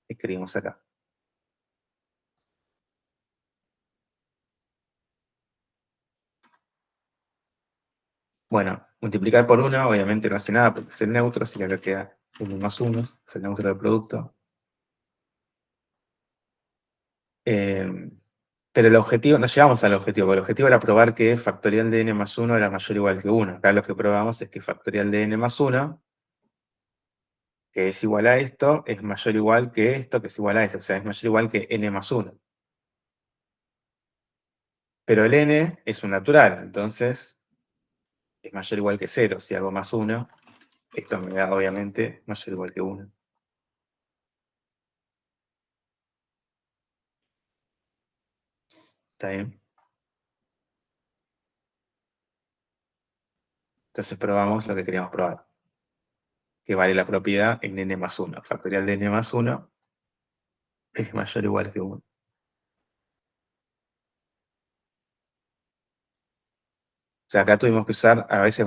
que escribimos acá. Bueno, multiplicar por 1 obviamente no hace nada porque es el neutro, así que acá queda 1 más 1, es el neutro del producto. Pero el objetivo, no llegamos al objetivo, porque el objetivo era probar que factorial de n más 1 era mayor o igual que 1. Acá lo que probamos es que factorial de n más 1, que es igual a esto, es mayor o igual que esto, que es igual a esto. O sea, es mayor o igual que n más 1. Pero el n es un natural, entonces es mayor o igual que 0. Si hago más 1, esto me da obviamente mayor o igual que 1. ¿Está bien? Entonces probamos lo que queríamos probar, que vale la propiedad en n más 1. Factorial de n más 1 es mayor o igual que 1. O sea, acá tuvimos que usar, a veces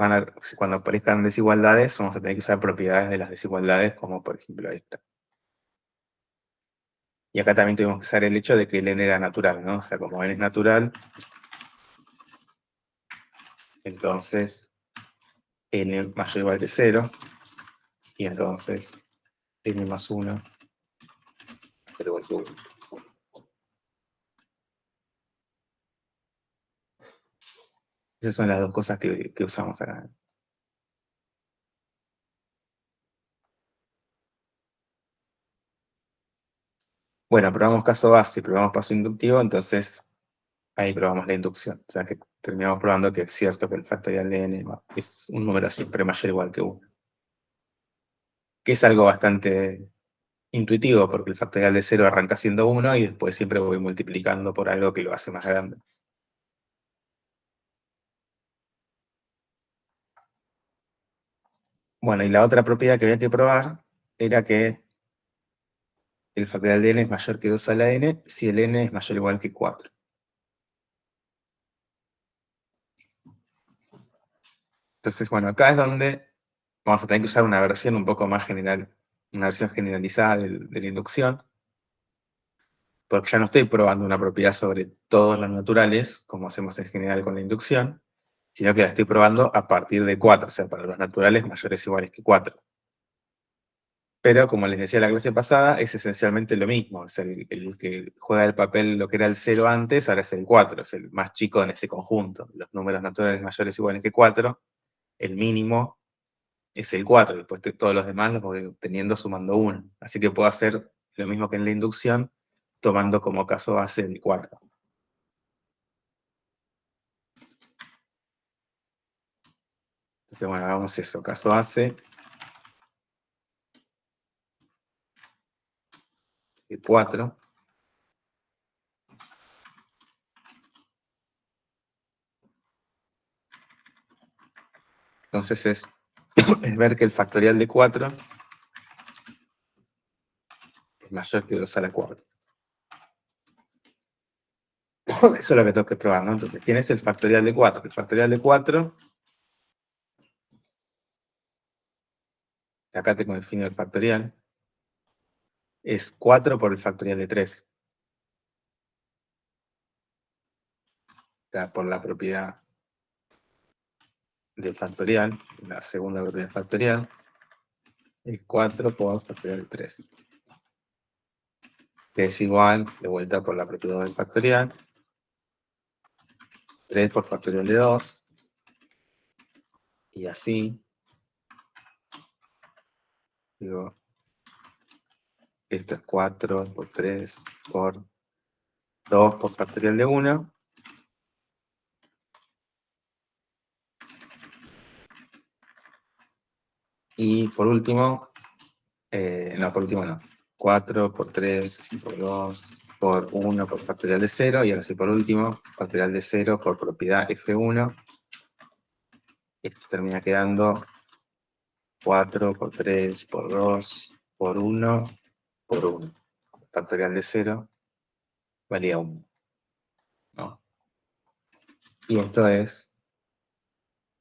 cuando aparezcan desigualdades, vamos a tener que usar propiedades de las desigualdades, como por ejemplo esta. Y acá también tuvimos que usar el hecho de que el n era natural, ¿no? O sea, como n es natural, entonces n mayor o igual que 0, y entonces n más 1 mayor o igual que 1. Esas son las dos cosas que usamos acá. Bueno, probamos caso base y probamos paso inductivo, entonces ahí probamos la inducción. O sea que terminamos probando que es cierto que el factorial de n es un número siempre mayor o igual que 1. Que es algo bastante intuitivo, porque el factorial de 0 arranca siendo 1 y después siempre voy multiplicando por algo que lo hace más grande. Bueno, y la otra propiedad que había que probar era que el factorial de n es mayor que 2 a la n si el n es mayor o igual que 4. Entonces, bueno, acá es donde vamos a tener que usar una versión un poco más general, una versión generalizada de la inducción, porque ya no estoy probando una propiedad sobre todos los naturales, como hacemos en general con la inducción, sino que la estoy probando a partir de 4, o sea, para los naturales mayores o iguales que 4. Pero, como les decía la clase pasada, es esencialmente lo mismo. Es el que juega el papel lo que era el 0 antes, ahora es el 4, es el más chico en ese conjunto. Los números naturales mayores o iguales que 4, el mínimo es el 4, después todos los demás los voy obteniendo sumando 1. Así que puedo hacer lo mismo que en la inducción, tomando como caso base el 4. Entonces, bueno, hagamos eso, caso base, el 4. Entonces es ver que el factorial de 4 es mayor que 2 a la 4. Eso es lo que tengo que probar, ¿no? Entonces, ¿quién es el factorial de 4? El factorial de 4, acá tengo definido el factorial, es 4 por el factorial de 3. O sea, por la propiedad del factorial, la segunda propiedad factorial, es 4 por factorial de 3. Que es igual, de vuelta por la propiedad del factorial, 3 por factorial de 2, y así, digo, esto es 4 por 3 por 2 por factorial de 1, y por último, no, por último no, 4 por 3 por 2 por 1 por factorial de 0, y ahora sí por último, factorial de 0 por propiedad F1, esto termina quedando 4 por 3 por 2 por 1 por 1. Factorial de 0 valía 1, ¿no? Y esto es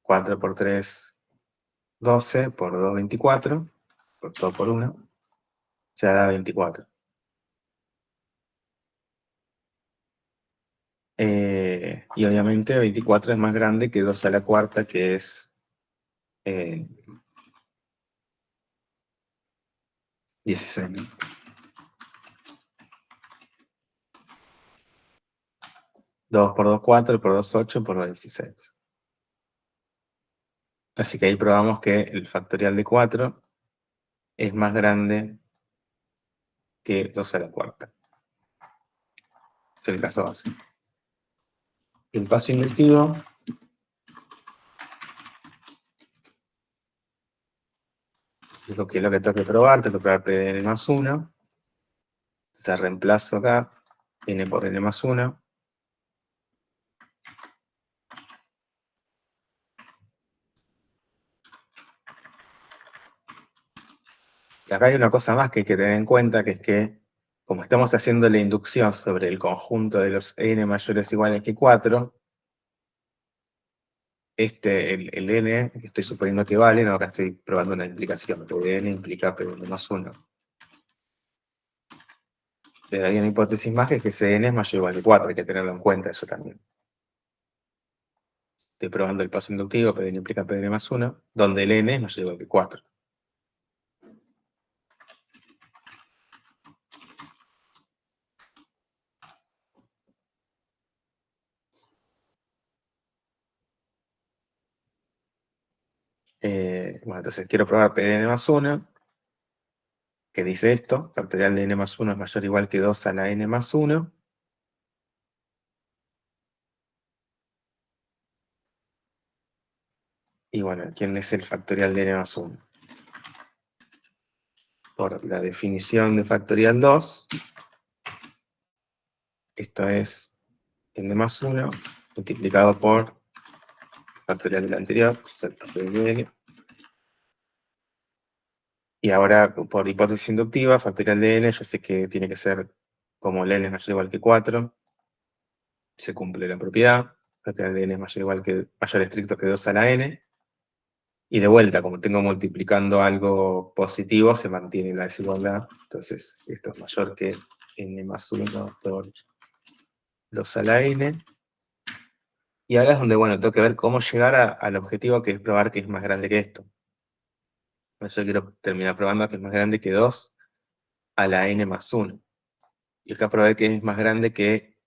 4 por 3, 12, por 2, 24, por 2 por 1, ya da 24. Y obviamente 24 es más grande que 2 a la cuarta, que es 16. ¿No? 2 por 2, 4, por 2, 8, por 2, 16. Así que ahí probamos que el factorial de 4 es más grande que 2 a la cuarta. Es el caso base. El paso inductivo es lo que tengo que probar. Tengo que probar P de n más 1. Entonces reemplazo acá n por n más 1. Y acá hay una cosa más que hay que tener en cuenta, que es que, como estamos haciendo la inducción sobre el conjunto de los n mayores o iguales que 4, el n, que estoy suponiendo que vale, no, acá estoy probando una implicación, porque n implica p de n más 1. Pero hay una hipótesis más, que es que ese n es mayor o igual que 4, hay que tenerlo en cuenta eso también. Estoy probando el paso inductivo, p de n implica p de n más 1, donde el n es mayor o igual que 4. Bueno, entonces quiero probar P de n más 1, que dice esto, factorial de n más 1 es mayor o igual que 2 a la n más 1. Y bueno, ¿quién es el factorial de n más 1? Por la definición de factorial 2, esto es n más 1 multiplicado por factorial del anterior, que es el factorial de n. Y ahora, por hipótesis inductiva, factorial de n, yo sé que tiene que ser como el n es mayor o igual que 4, se cumple la propiedad, factorial de n es mayor estricto que 2 a la n, y de vuelta, como tengo multiplicando algo positivo, se mantiene la desigualdad, entonces esto es mayor que n más 1 por 2 a la n, y ahora es donde, bueno, tengo que ver cómo llegar al objetivo, que es probar que es más grande que esto. Por eso quiero terminar probando que es más grande que 2 a la n más 1. Y acá probé que es más grande que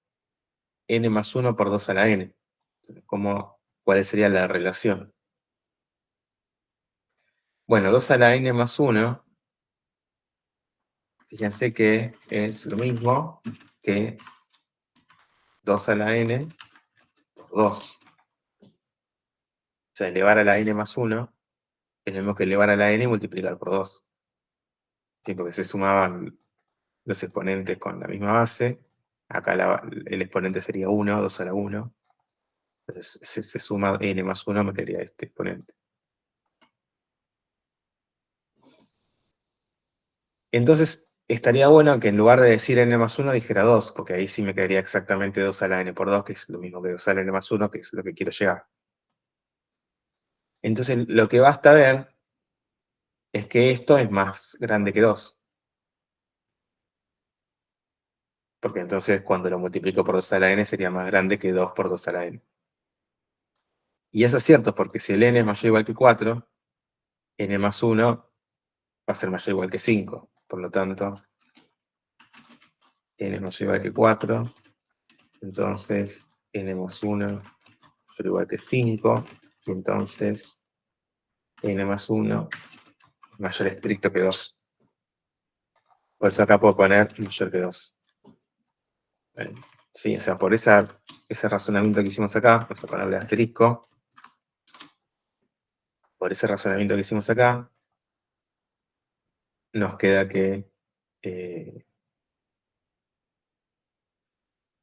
n más 1 por 2 a la n. Entonces, ¿cuál sería la relación? Bueno, 2 a la n más 1, fíjense que es lo mismo que 2 a la n por 2. O sea, elevar a la n más 1 es lo mismo que elevar a la n y multiplicar por 2. Sí, porque se sumaban los exponentes con la misma base. Acá el exponente sería 1, 2 a la 1. Entonces, si se suma n más 1, me quedaría este exponente. Entonces, estaría bueno que en lugar de decir n más 1 dijera 2, porque ahí sí me quedaría exactamente 2 a la n por 2, que es lo mismo que 2 a la n más 1, que es lo que quiero llegar. Entonces, lo que basta ver es que esto es más grande que 2. Porque entonces cuando lo multiplico por 2 a la n sería más grande que 2 por 2 a la n. Y eso es cierto, porque si el n es mayor o igual que 4, n más 1 va a ser mayor o igual que 5. Por lo tanto, n es mayor o igual que 4, entonces n más 1 mayor o igual que 5, y entonces n más 1 es mayor estricto que 2. Por eso acá puedo poner mayor que 2. Bueno, sí, o sea, por ese razonamiento que hicimos acá, vamos a ponerle asterisco. Por ese razonamiento que hicimos acá, nos queda que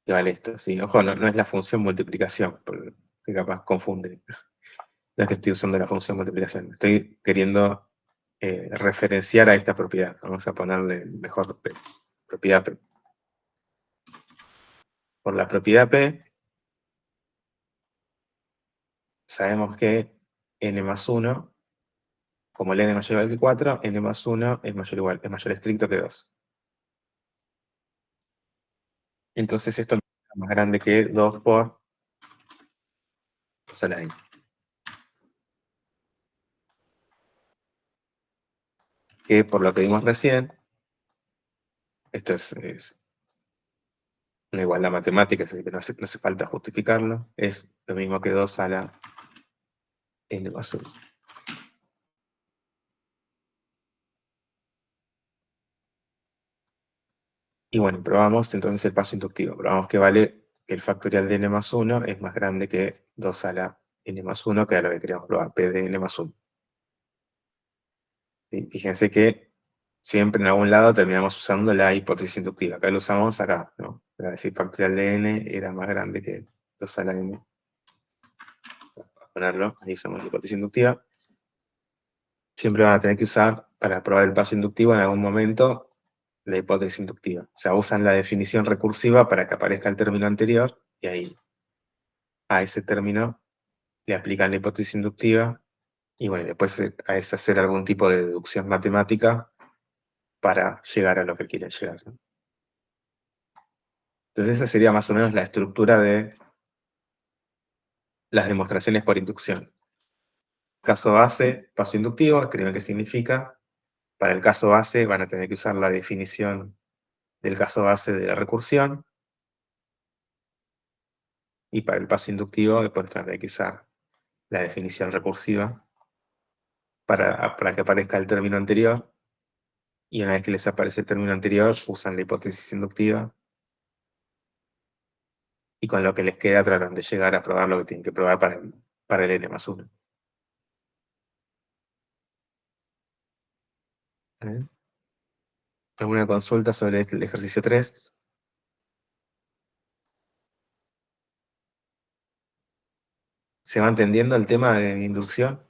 vale esto. Sí, ojo, no es la función multiplicación, porque capaz confunde. No es que estoy usando la función multiplicación, estoy queriendo referenciar a esta propiedad. Vamos a ponerle mejor P, propiedad P. Por la propiedad P, sabemos que n más 1, como el n es mayor o igual que 4, n más 1 es mayor estricto que 2. Entonces esto es más grande que 2 por 2 a la n. Que por lo que vimos recién, esto es una igualdad matemática, así que no hace falta justificarlo, es lo mismo que 2 a la n más 1. Y bueno, probamos entonces el paso inductivo. Probamos que vale que el factorial de n más 1 es más grande que 2 a la n más 1, que es lo que queríamos probar, p de n más 1. Y fíjense que siempre en algún lado terminamos usando la hipótesis inductiva. Acá lo usamos acá, ¿no? Para decir factorial de n era más grande que 2 a la n. Vamos a ponerlo, ahí usamos la hipótesis inductiva. Siempre van a tener que usar, para probar el paso inductivo en algún momento, la hipótesis inductiva. O sea, usan la definición recursiva para que aparezca el término anterior, y ahí a ese término le aplican la hipótesis inductiva, y bueno, después es hacer algún tipo de deducción matemática para llegar a lo que quieren llegar, ¿no? Entonces esa sería más o menos la estructura de las demostraciones por inducción. Caso base, paso inductivo, escriben qué significa. Para el caso base van a tener que usar la definición del caso base de la recursión. Y para el paso inductivo después tendré que usar la definición recursiva para que aparezca el término anterior. Y una vez que les aparece el término anterior, usan la hipótesis inductiva. Y con lo que les queda tratan de llegar a probar lo que tienen que probar para el n+1. ¿Alguna consulta sobre el ejercicio 3? ¿Se va entendiendo el tema de inducción?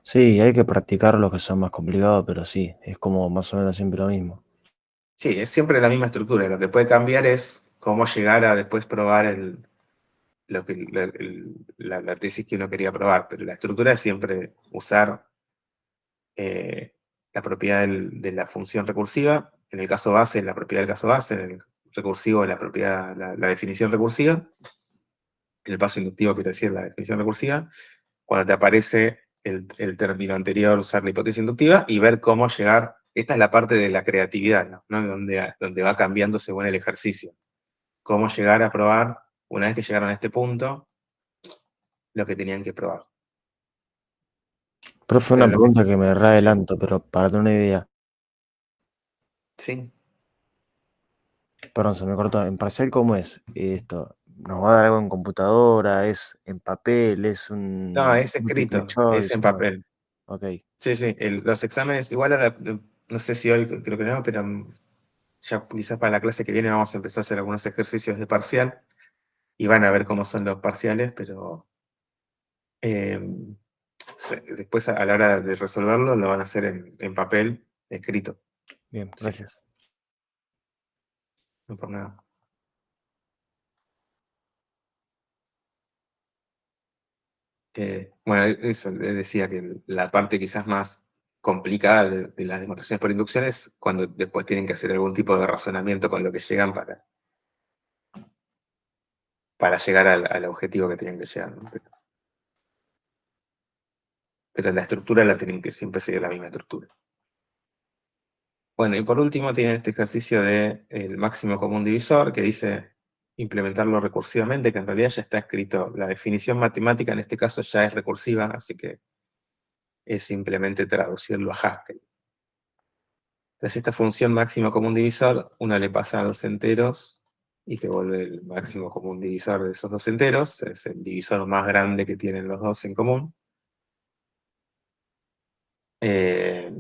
Sí, hay que practicar los que son más complicados, pero sí, es como más o menos siempre lo mismo. Sí, es siempre la misma estructura. Lo que puede cambiar es cómo llegar a después probar la tesis que uno quería probar. Pero la estructura es siempre usar la propiedad de la función recursiva. En el caso base, la propiedad del caso base. En el recursivo, la definición recursiva. En el paso inductivo quiere decir la definición recursiva. Cuando te aparece el término anterior, usar la hipótesis inductiva y ver cómo llegar. Esta es la parte de la creatividad, ¿no? Donde va cambiando según el ejercicio. Cómo llegar a probar, una vez que llegaron a este punto, lo que tenían que probar. Profe, Pero una lo que, pregunta que me sí, readelanto, pero para tener una idea. sí. Perdón, se me cortó. ¿En parcial cómo es esto? ¿Nos va a dar algo en computadora? ¿Es en papel? ¿Es No, un es multiple escrito, es choice? en ¿Cómo es? papel. Ok, Sí, sí, los exámenes, igual ahora, no sé si hoy, creo que no, pero ya quizás para la clase que viene vamos a empezar a hacer algunos ejercicios de parcial y van a ver cómo son los parciales, pero eh, después a la hora de resolverlo lo van a hacer en papel, escrito. bien, Sí, gracias. no por nada. Bueno, eso les decía que la parte quizás más complicada de las demostraciones por inducción es cuando después tienen que hacer algún tipo de razonamiento con lo que llegan para llegar al objetivo que tienen que llegar, ¿no? Pero la estructura la tienen que siempre seguir la misma estructura. Bueno, y por último tienen este ejercicio de el máximo común divisor, que dice implementarlo recursivamente, que en realidad ya está escrito. La definición matemática en este caso ya es recursiva, así que es simplemente traducirlo a Haskell. Entonces esta función máximo común divisor, uno le pasa a dos enteros y te vuelve el máximo común divisor de esos dos enteros, es el divisor más grande que tienen los dos en común. Eh,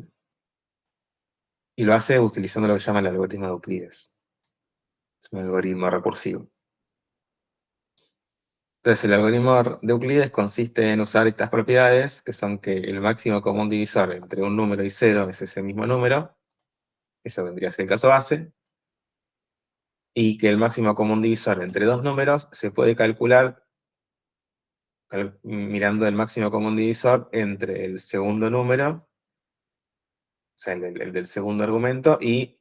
y lo hace utilizando lo que llama el algoritmo de Euclides. Es un algoritmo recursivo. Entonces el algoritmo de Euclides consiste en usar estas propiedades, que son que el máximo común divisor entre un número y cero es ese mismo número, eso vendría a ser el caso base, y que el máximo común divisor entre dos números se puede calcular mirando el máximo común divisor entre el segundo número, o sea, el del segundo argumento, y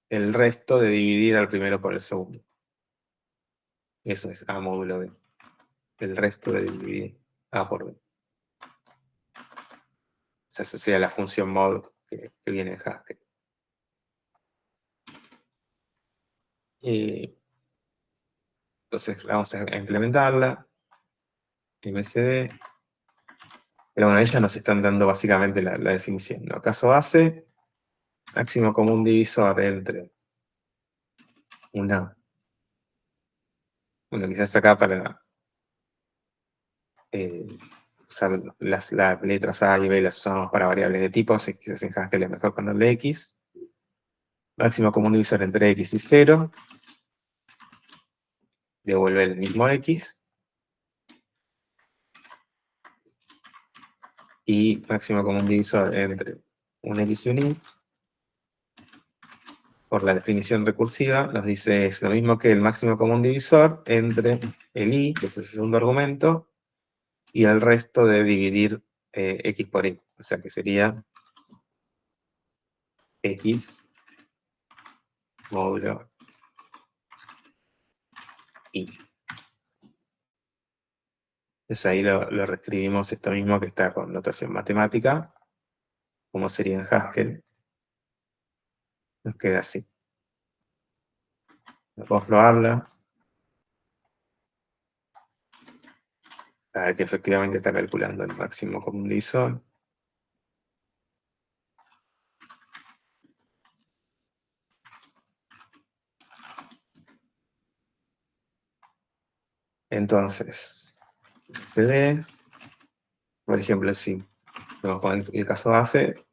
el resto de dividir al primero por el segundo. Eso es A módulo B. El resto de dividir A por B. O sea, esa sería la función mod que viene en Haskell. Entonces vamos a implementarla. MCD. Pero bueno, ellas nos están dando básicamente la definición, ¿no? Caso base, máximo común divisor entre una. Bueno, quizás acá para usar las letras A y B las usamos para variables de tipo, así que quizás en Haskell es mejor ponerle X. Máximo común divisor entre X y 0. Devuelve el mismo X. Y máximo común divisor entre un X y un Y. Por la definición recursiva, nos dice es lo mismo que el máximo común divisor entre el I, que es el segundo argumento, y el resto de dividir X por Y. O sea que sería X módulo Y. Entonces ahí lo reescribimos esto mismo que está con notación matemática, como sería en Haskell. Nos queda así. Vamos a probarla. a ver que efectivamente está calculando el máximo común divisor. Entonces, CD, por ejemplo, si vamos con el caso base,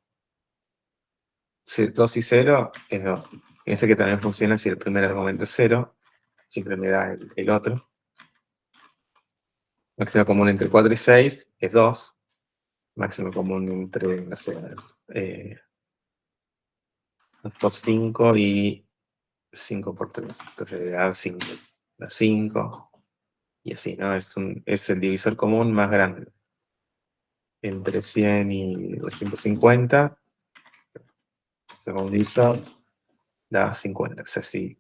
2 y 0 es 2. Fíjense que también funciona si el primer argumento es 0, siempre me da el otro. Máximo común entre 4 y 6 es 2. Máximo común entre, no sé, 2 por 5 y 5 por 3. Entonces da 5. Da 5. Y así, ¿no? Es el divisor común más grande. Entre 100 y 250, según divisor, da 50. Es así.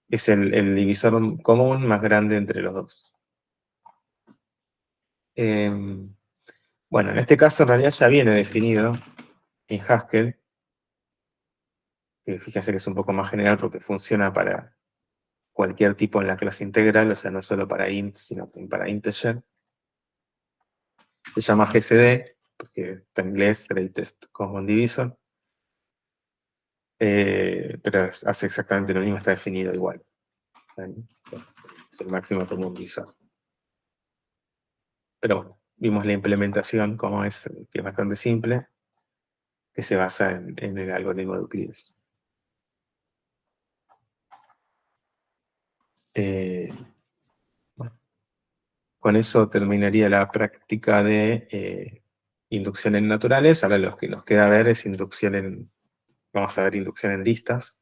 Es el divisor común más grande entre los dos. Bueno, en este caso en realidad ya viene definido en Haskell, que fíjense que es un poco más general porque funciona para cualquier tipo en la clase integral, o sea, no solo para int, sino también para integer. Se llama GCD, porque está en inglés, Greatest Common Divisor, pero hace exactamente lo mismo, está definido igual. Es el máximo común divisor. Pero bueno, vimos la implementación, como es, que es bastante simple, que se basa en el algoritmo de Euclides. Bueno, con eso terminaría la práctica de inducciones naturales. Ahora lo que nos queda ver es vamos a ver inducción en listas.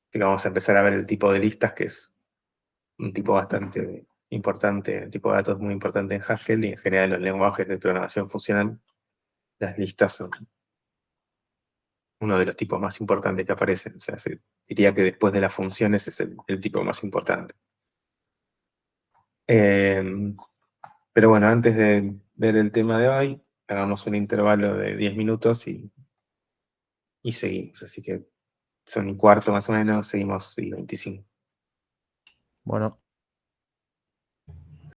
Así que vamos a empezar a ver el tipo de listas, que es un tipo bastante importante, un tipo de datos muy importante en Haskell y en general en los lenguajes de programación funcional. Las listas son uno de los tipos más importantes que aparecen. O sea, diría que después de las funciones es el tipo más importante. Pero bueno, antes de ver el tema de hoy, hagamos un intervalo de 10 minutos y seguimos. Así que son y cuarto más o menos, seguimos y 25. Bueno.